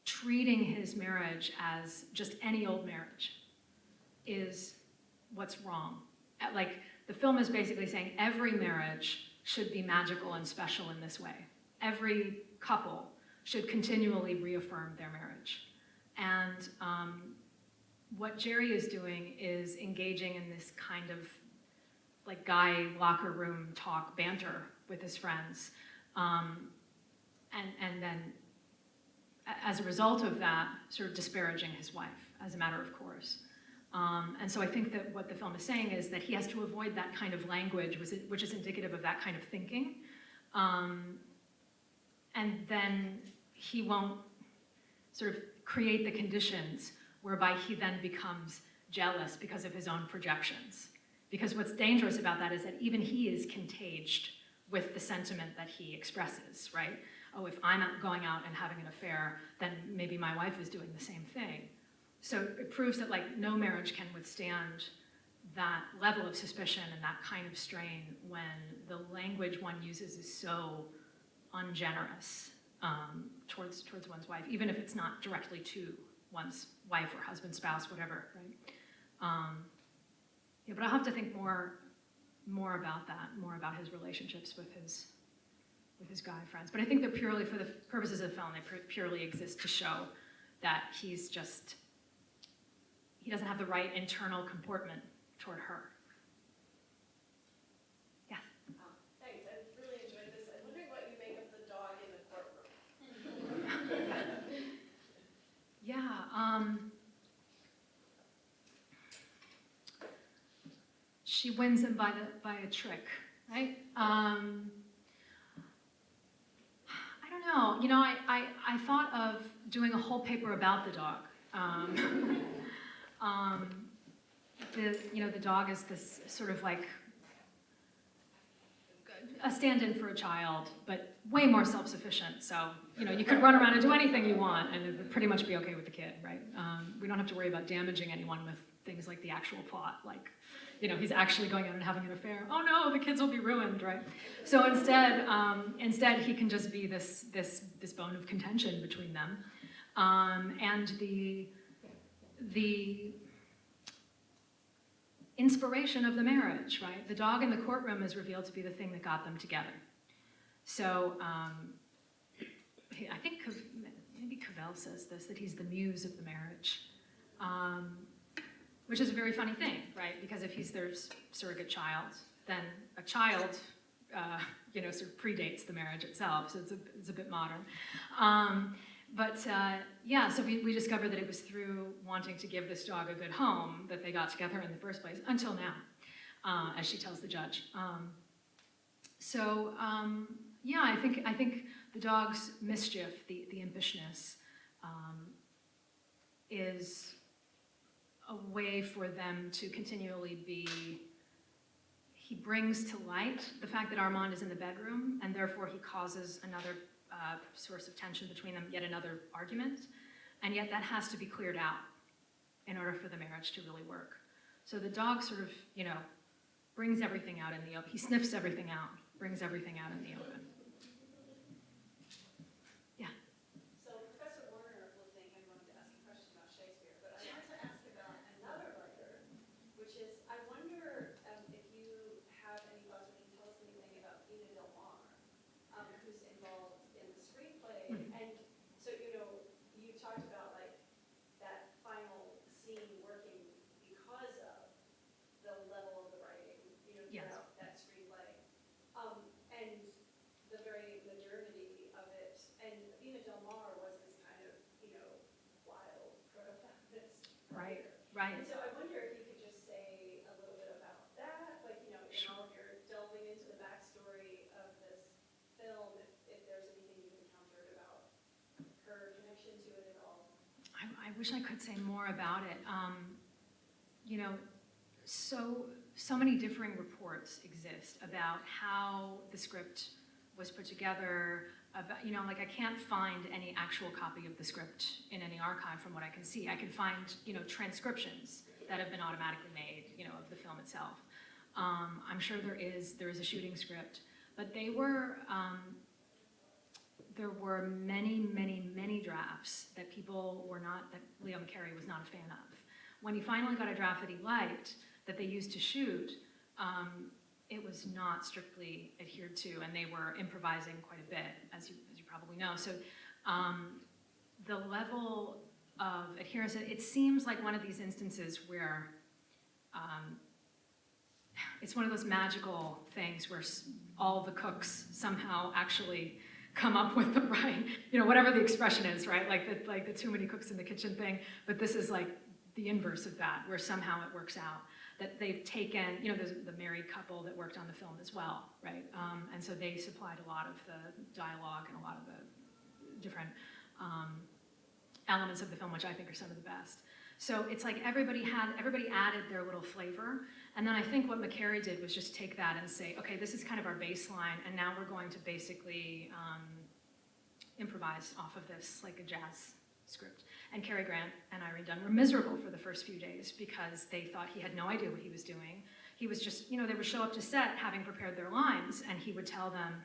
treating his marriage as just any old marriage is what's wrong. Like, the film is basically saying every marriage should be magical and special in this way. Every couple should continually reaffirm their marriage. And what Jerry is doing is engaging in this kind of like guy locker room talk banter with his friends. And then as a result of that, sort of disparaging his wife as a matter of course. And so I think that what the film is saying is that he has to avoid that kind of language, which is indicative of that kind of thinking. And then he won't sort of create the conditions whereby he then becomes jealous because of his own projections. Because what's dangerous about that is that even he is contaged with the sentiment that he expresses, right? Oh, if I'm going out and having an affair, then maybe my wife is doing the same thing. So it proves that like no marriage can withstand that level of suspicion and that kind of strain when the language one uses is so ungenerous towards one's wife, even if it's not directly to one's wife or husband, spouse, whatever, right? Yeah, but I'll have to think more about that, more about his relationships with his guy friends. But I think they're purely, for the purposes of the film, they purely exist to show that he doesn't have the right internal comportment toward her. Yeah. Thanks, I really enjoyed this. I'm wondering what you make of the dog in the courtroom. Yeah. She wins him by a trick, right? I don't know. You know, I thought of doing a whole paper about the dog. The dog is this sort of like a stand-in for a child, but way more self-sufficient. So, you know, you could run around and do anything you want, and it would pretty much be okay with the kid, right? We don't have to worry about damaging anyone with things like the actual plot, like, you know, he's actually going out and having an affair. Oh no, the kids will be ruined, right? So instead he can just be this bone of contention between them, and the inspiration of the marriage, right? The dog in the courtroom is revealed to be the thing that got them together. So I think maybe Cavell says this, that he's the muse of the marriage. Which is a very funny thing, right? Because if he's their surrogate child, then a child, you know, sort of predates the marriage itself, so it's a bit modern. Yeah, so we discovered that it was through wanting to give this dog a good home that they got together in the first place, until now, as she tells the judge. Yeah, I think the dog's mischief, the impishness, is a way for them to continually be, he brings to light the fact that Armand is in the bedroom, and therefore he causes another source of tension between them, yet another argument, and yet that has to be cleared out in order for the marriage to really work. So the dog sort of, you know, brings everything out in the open. He sniffs everything out, brings everything out in the open. Yeah. So Professor Warner was saying, I wanted to ask a Right. And so I wonder if you could just say a little bit about that, like, you know, in all of your delving into the backstory of this film, if there's anything you've encountered about her connection to it at all. I wish I could say more about it. You know, so many differing reports exist about how the script was put together. About, you know, like I can't find any actual copy of the script in any archive from what I can see. I can find, you know, transcriptions that have been automatically made, you know, of the film itself. I'm sure there is a shooting script, but they were, there were many drafts that people were not, that Leo Cary was not a fan of. When he finally got a draft that he liked, that they used to shoot, it was not strictly adhered to, and they were improvising quite a bit, as you probably know. So the level of adherence, it seems like one of these instances where it's one of those magical things where all the cooks somehow actually come up with the right, you know, whatever the expression is, right? Like the too many cooks in the kitchen thing, but this is like the inverse of that, where somehow it works out. That they've taken, you know, there's the married couple that worked on the film as well, right? And so they supplied a lot of the dialogue and a lot of the different elements of the film, which I think are some of the best. So it's like everybody added their little flavor. And then I think what McCary did was just take that and say, okay, this is kind of our baseline, and now we're going to basically improvise off of this, like a jazz script. And Cary Grant and Irene Dunne were miserable for the first few days because they thought he had no idea what he was doing. He was just, you know, they would show up to set having prepared their lines, and he would tell them,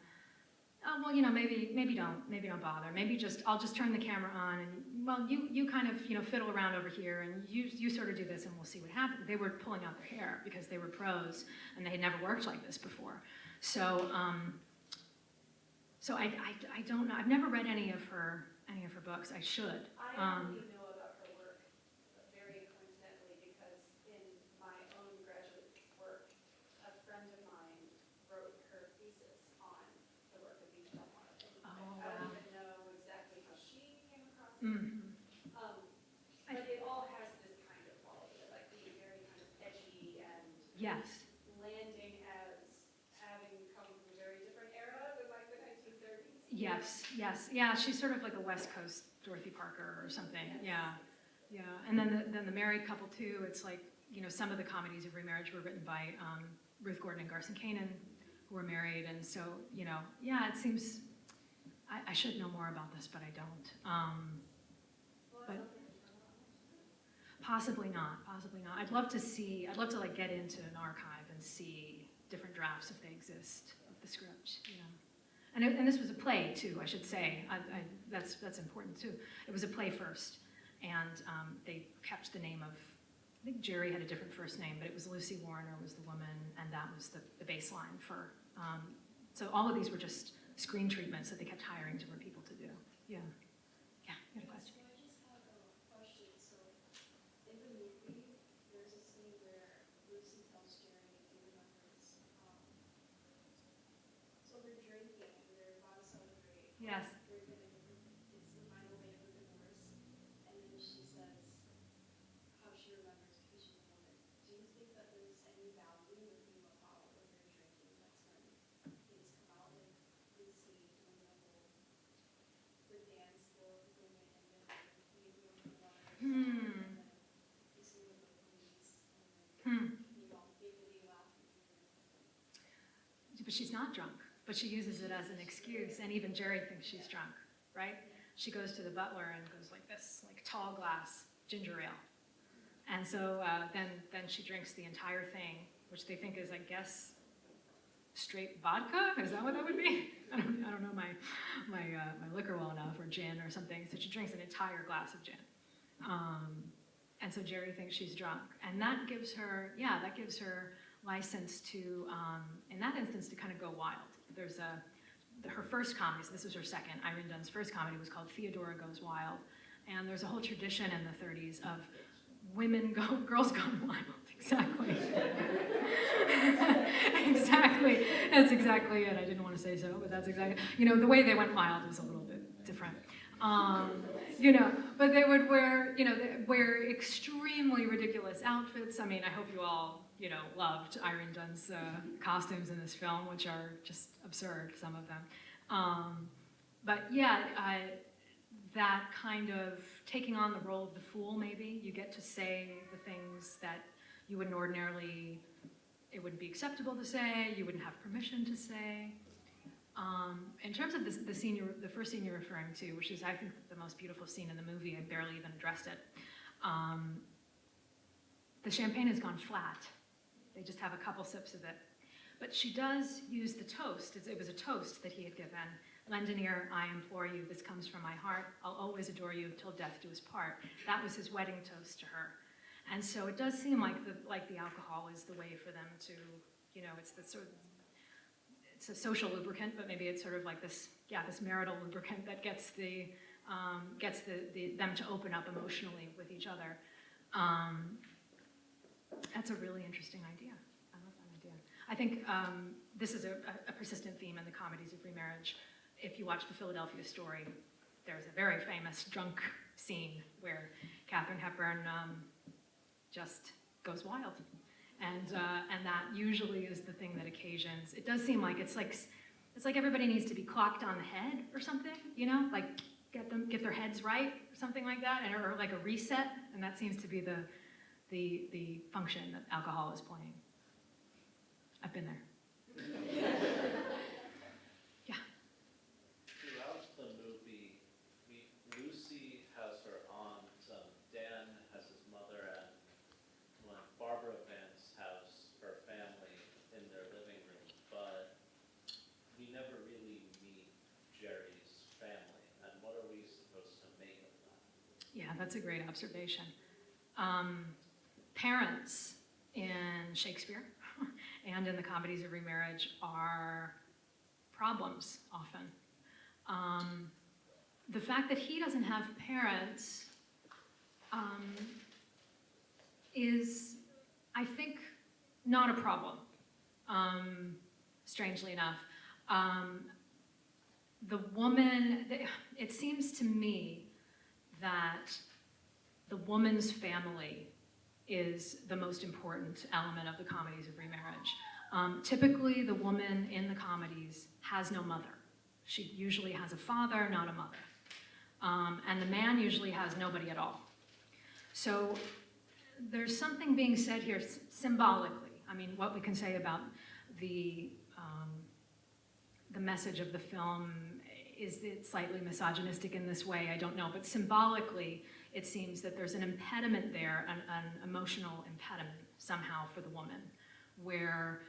oh, well, you know, maybe don't bother. Maybe I'll just turn the camera on, and well, you kind of, you know, fiddle around over here, and you sort of do this, and we'll see what happens. They were pulling out their hair because they were pros, and they had never worked like this before. So, so I don't know. I've never read any of her books. I should. I only know about her work very coincidentally because in my own graduate work, a friend of mine wrote her thesis on the work of these memoirs. Oh, I wow. don't even know exactly how she came across it. But it all has this kind of quality of like being very kind of edgy and Yes. landing as having come from a very different era with like the 1930s. Yes. Yeah, she's sort of like a West Coast Dorothy Parker or something. Yeah. And then the married couple too. It's like, you know, some of the comedies of remarriage were written by Ruth Gordon and Garson Kanin, who were married, and so, you know, yeah, it seems I should know more about this, but I don't. But possibly not. I'd love to like get into an archive and see different drafts if they exist of the script, you know. And this was a play too, I should say. That's important too. It was a play first, and they kept the name of, I think Jerry had a different first name, but it was Lucy Warner was the woman, and that was the baseline for. So all of these were just screen treatments that they kept hiring different people to do. Yeah, you had a question. So I just have a question. So in the movie, there's a scene where Lucy tells Jerry he remembers. So they're drinking and they're about to celebrate. Yes. It's the final day of the divorce, and then she says how she remembers because she's a woman. Do you think that there's any value in the theme of how when they're drinking, that's when things come out, like Lucy doing the whole the dance, the women and then being the water, and then Lucy with the police, and then you know giggly laughing. But she's not drunk. But she uses it as an excuse, and even Jerry thinks she's drunk, right? She goes to the butler and goes like this, like tall glass ginger ale. And so then she drinks the entire thing, which they think is, I guess, straight vodka? Is that what that would be? I don't know my liquor well enough, or gin or something. So she drinks an entire glass of gin. And so Jerry thinks she's drunk. And that gives her license to, in that instance, to kind of go wild. There's her first comedy, so this was her second, Irene Dunne's first comedy was called Theodora Goes Wild. And there's a whole tradition in the 30s of girls gone wild. Exactly. Exactly. That's exactly it. I didn't want to say so, but that's exactly, you know, the way they went wild was a little bit different. You know, but they would wear, you know, they wear extremely ridiculous outfits. I mean, I hope you all, you know, loved Irene Dunne's costumes in this film, which are just absurd, some of them. But yeah, that kind of taking on the role of the fool, maybe. You get to say the things that you wouldn't ordinarily, it wouldn't be acceptable to say, you wouldn't have permission to say. In terms of the first scene you're referring to, which is, I think, the most beautiful scene in the movie, I barely even addressed it. The champagne has gone flat. They just have a couple sips of it. But she does use the toast. It was a toast that he had given. Lend an ear, I implore you, this comes from my heart. I'll always adore you till death do us part. That was his wedding toast to her. And so it does seem like the alcohol is the way for them to, you know, it's the sort of, it's a social lubricant, but maybe it's sort of like this, yeah, this marital lubricant that gets them to open up emotionally with each other. That's a really interesting idea. I love that idea. I think this is a persistent theme in the comedies of remarriage. If you watch The Philadelphia Story, there's a very famous drunk scene where Katharine Hepburn just goes wild. And that usually is the thing that occasions, it does seem like it's like everybody needs to be clocked on the head or something, you know, like get their heads right or something like that, or like a reset, and that seems to be the function that alcohol is playing. I've been there. Yeah. Throughout the movie, Lucy has her aunt, Dan has his mother, and Barbara Vance has her family in their living room, but we never really meet Jerry's family. And what are we supposed to make of that? Yeah, that's a great observation. Parents in Shakespeare and in the comedies of remarriage are problems often. The fact that he doesn't have parents is, I think, not a problem, strangely enough. The woman, it seems to me that the woman's family is the most important element of the comedies of remarriage. Typically, the woman in the comedies has no mother. She usually has a father, not a mother. And the man usually has nobody at all. So there's something being said here symbolically. I mean, what we can say about the message of the film, is it slightly misogynistic in this way? I don't know, but symbolically, it seems that there's an impediment there, an emotional impediment somehow for the woman, where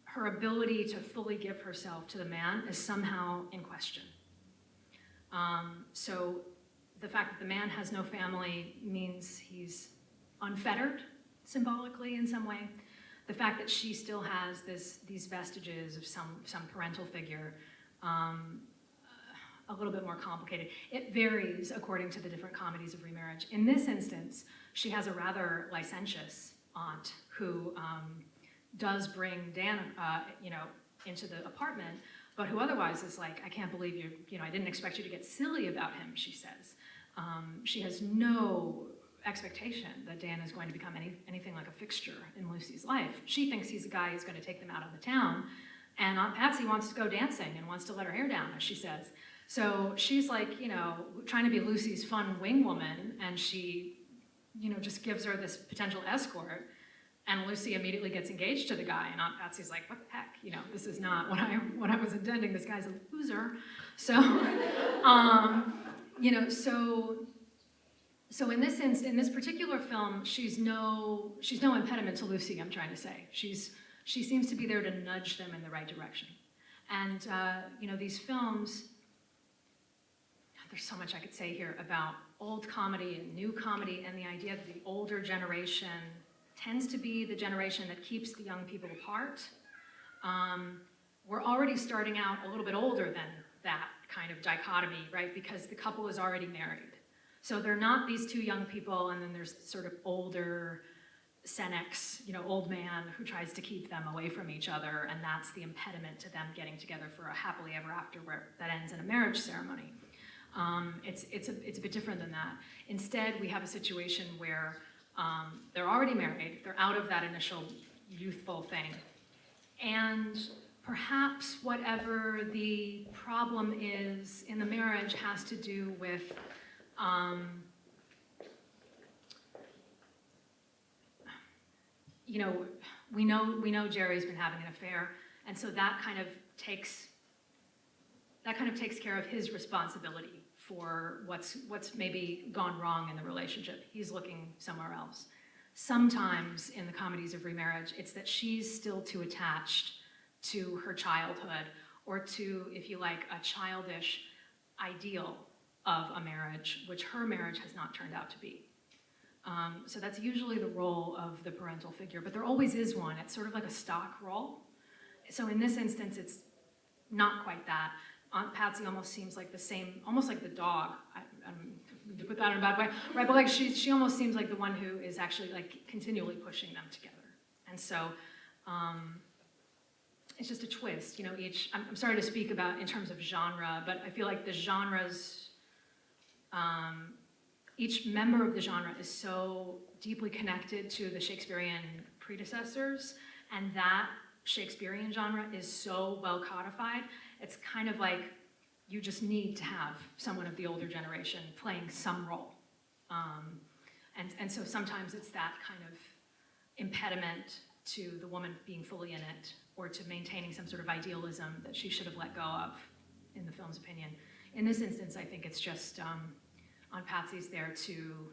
her ability to fully give herself to the man is somehow in question. So the fact that the man has no family means he's unfettered, symbolically in some way. The fact that she still has these vestiges of some parental figure, a little bit more complicated. It varies according to the different comedies of remarriage. In this instance, she has a rather licentious aunt who does bring Dan, into the apartment, but who otherwise is like, I can't believe I didn't expect you to get silly about him, she says. She has no expectation that Dan is going to become anything like a fixture in Lucy's life. She thinks he's a guy who's going to take them out of the town, and Aunt Patsy wants to go dancing and wants to let her hair down, as she says. So she's like, trying to be Lucy's fun wing woman, and she, just gives her this potential escort, and Lucy immediately gets engaged to the guy, and Aunt Patsy's like, what the heck, this is not what I was intending, this guy's a loser. So, so in this particular film, she's no impediment to Lucy, I'm trying to say. She seems to be there to nudge them in the right direction. And, these films, there's so much I could say here about old comedy and new comedy, and the idea that the older generation tends to be the generation that keeps the young people apart. We're already starting out a little bit older than that kind of dichotomy, right? Because the couple is already married. So they're not these two young people, and then there's sort of older, Senex, old man who tries to keep them away from each other, and that's the impediment to them getting together for a happily ever after that ends in a marriage ceremony. It's a bit different than that. Instead, we have a situation where they're already married, they're out of that initial youthful thing, and perhaps whatever the problem is in the marriage has to do with we know Jerry's been having an affair, and so that kind of takes care of his responsibility for what's maybe gone wrong in the relationship. He's looking somewhere else. Sometimes in the comedies of remarriage, it's that she's still too attached to her childhood, or to, if you like, a childish ideal of a marriage, which her marriage has not turned out to be. So that's usually the role of the parental figure, but there always is one. It's sort of like a stock role. So in this instance, it's not quite that. Aunt Patsy almost seems like the same, almost like the dog. I to put that in a bad way, right? But like she almost seems like the one who is actually like continually pushing them together. And so it's just a twist, I'm sorry to speak about in terms of genre, but I feel like the genres, each member of the genre is so deeply connected to the Shakespearean predecessors, and that Shakespearean genre is so well codified. It's kind of like you just need to have someone of the older generation playing some role. And so sometimes it's that kind of impediment to the woman being fully in it, or to maintaining some sort of idealism that she should have let go of, in the film's opinion. In this instance, I think it's just Aunt Patsy's there to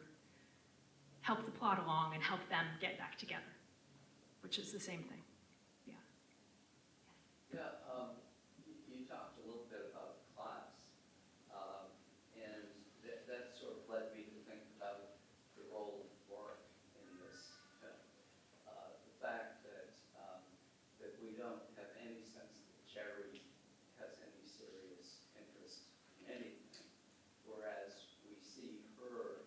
help the plot along and help them get back together, which is the same thing. Yeah. Yeah, you talked a little bit about class, and that sort of led me to think about the role of work in this film. The fact that we don't have any sense that Cary has any serious interest in anything, whereas we see her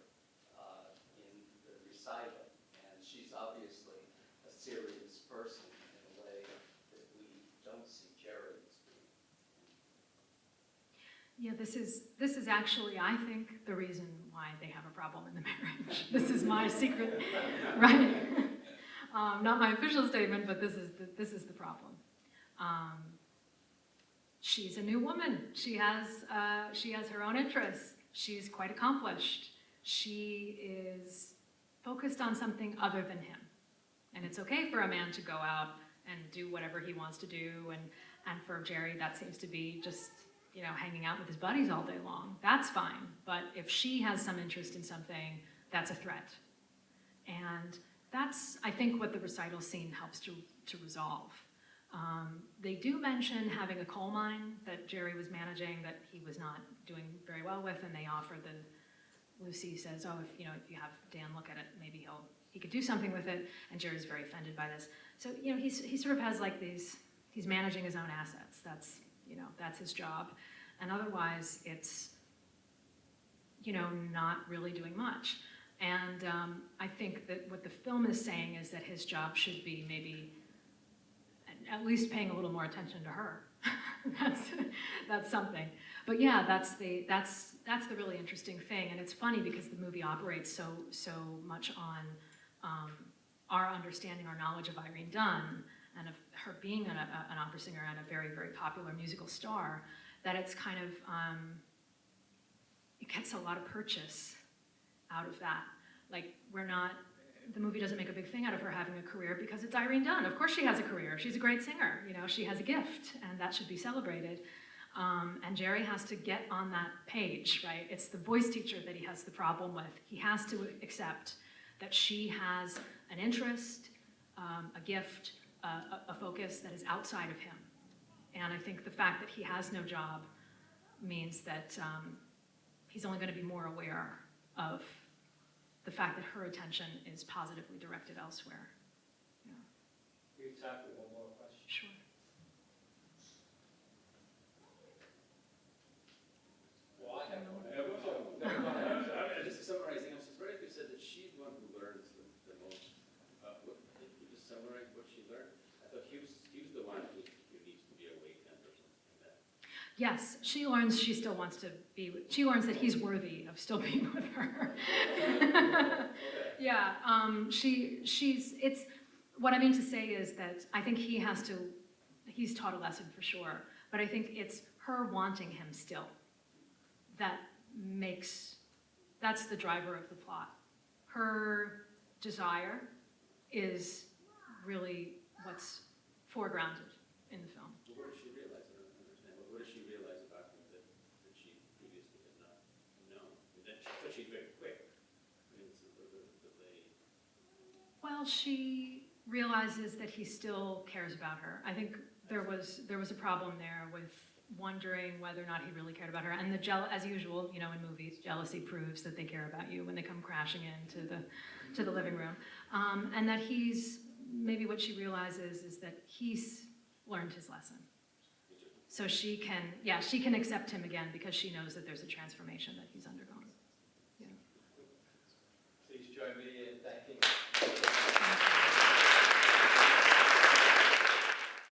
in the recital, and she's obviously a serious person in a way that we don't see Cary as being. Yeah, this is actually, I think, the reason why they have a problem in the marriage. This is my secret, right? Not my official statement, but this is the problem. She's a new woman. She has her own interests. She's quite accomplished. She is focused on something other than him. And it's okay for a man to go out and do whatever he wants to do, and for Jerry, that seems to be just, hanging out with his buddies all day long. That's fine. But if she has some interest in something, that's a threat. And that's, I think, what the recital scene helps to resolve. They do mention having a coal mine that Jerry was managing that he was not doing very well with, and they offer Lucy says, oh, if you have Dan look at it, maybe he could do something with it, and Jerry's very offended by this. So, he sort of has like he's managing his own assets. That's his job. And otherwise, it's, not really doing much. And I think that what the film is saying is that his job should be maybe at least paying a little more attention to her. that's something. But yeah, that's the really interesting thing. And it's funny because the movie operates so much on our understanding, our knowledge of Irene Dunne, and of her being an opera singer and a very, very popular musical star, that it's kind of, it gets a lot of purchase out of that. Like, the movie doesn't make a big thing out of her having a career because it's Irene Dunne. Of course she has a career. She's a great singer. She has a gift, and that should be celebrated. And Jerry has to get on that page, right? It's the voice teacher that he has the problem with. He has to accept that she has an interest, a gift, a focus that is outside of him. And I think the fact that he has no job means that he's only going to be more aware of the fact that her attention is positively directed elsewhere. Yeah. We have time for one more question. Sure. Well, I have one. Just summarizing, I'm surprised you said that she's the one who learns the most Yes, she learns she still wants to be with, she learns that he's worthy of still being with her. Yeah, it's, what I mean to say is that I think he's taught a lesson for sure, but I think it's her wanting him still that's the driver of the plot. Her desire is really what's foregrounded in the film. What does she realize? I don't understand. What does she realize about him that she previously had not known? But she's very quick. I mean, it's the way. Well, she realizes that he still cares about her. I think there was a problem there with wondering whether or not he really cared about her. And as usual, you know, in movies, jealousy proves that they care about you when they come crashing into the living room. And that maybe what she realizes is that he's learned his lesson. So she can accept him again because she knows that there's a transformation that he's undergone. Yeah. Please join me in thanking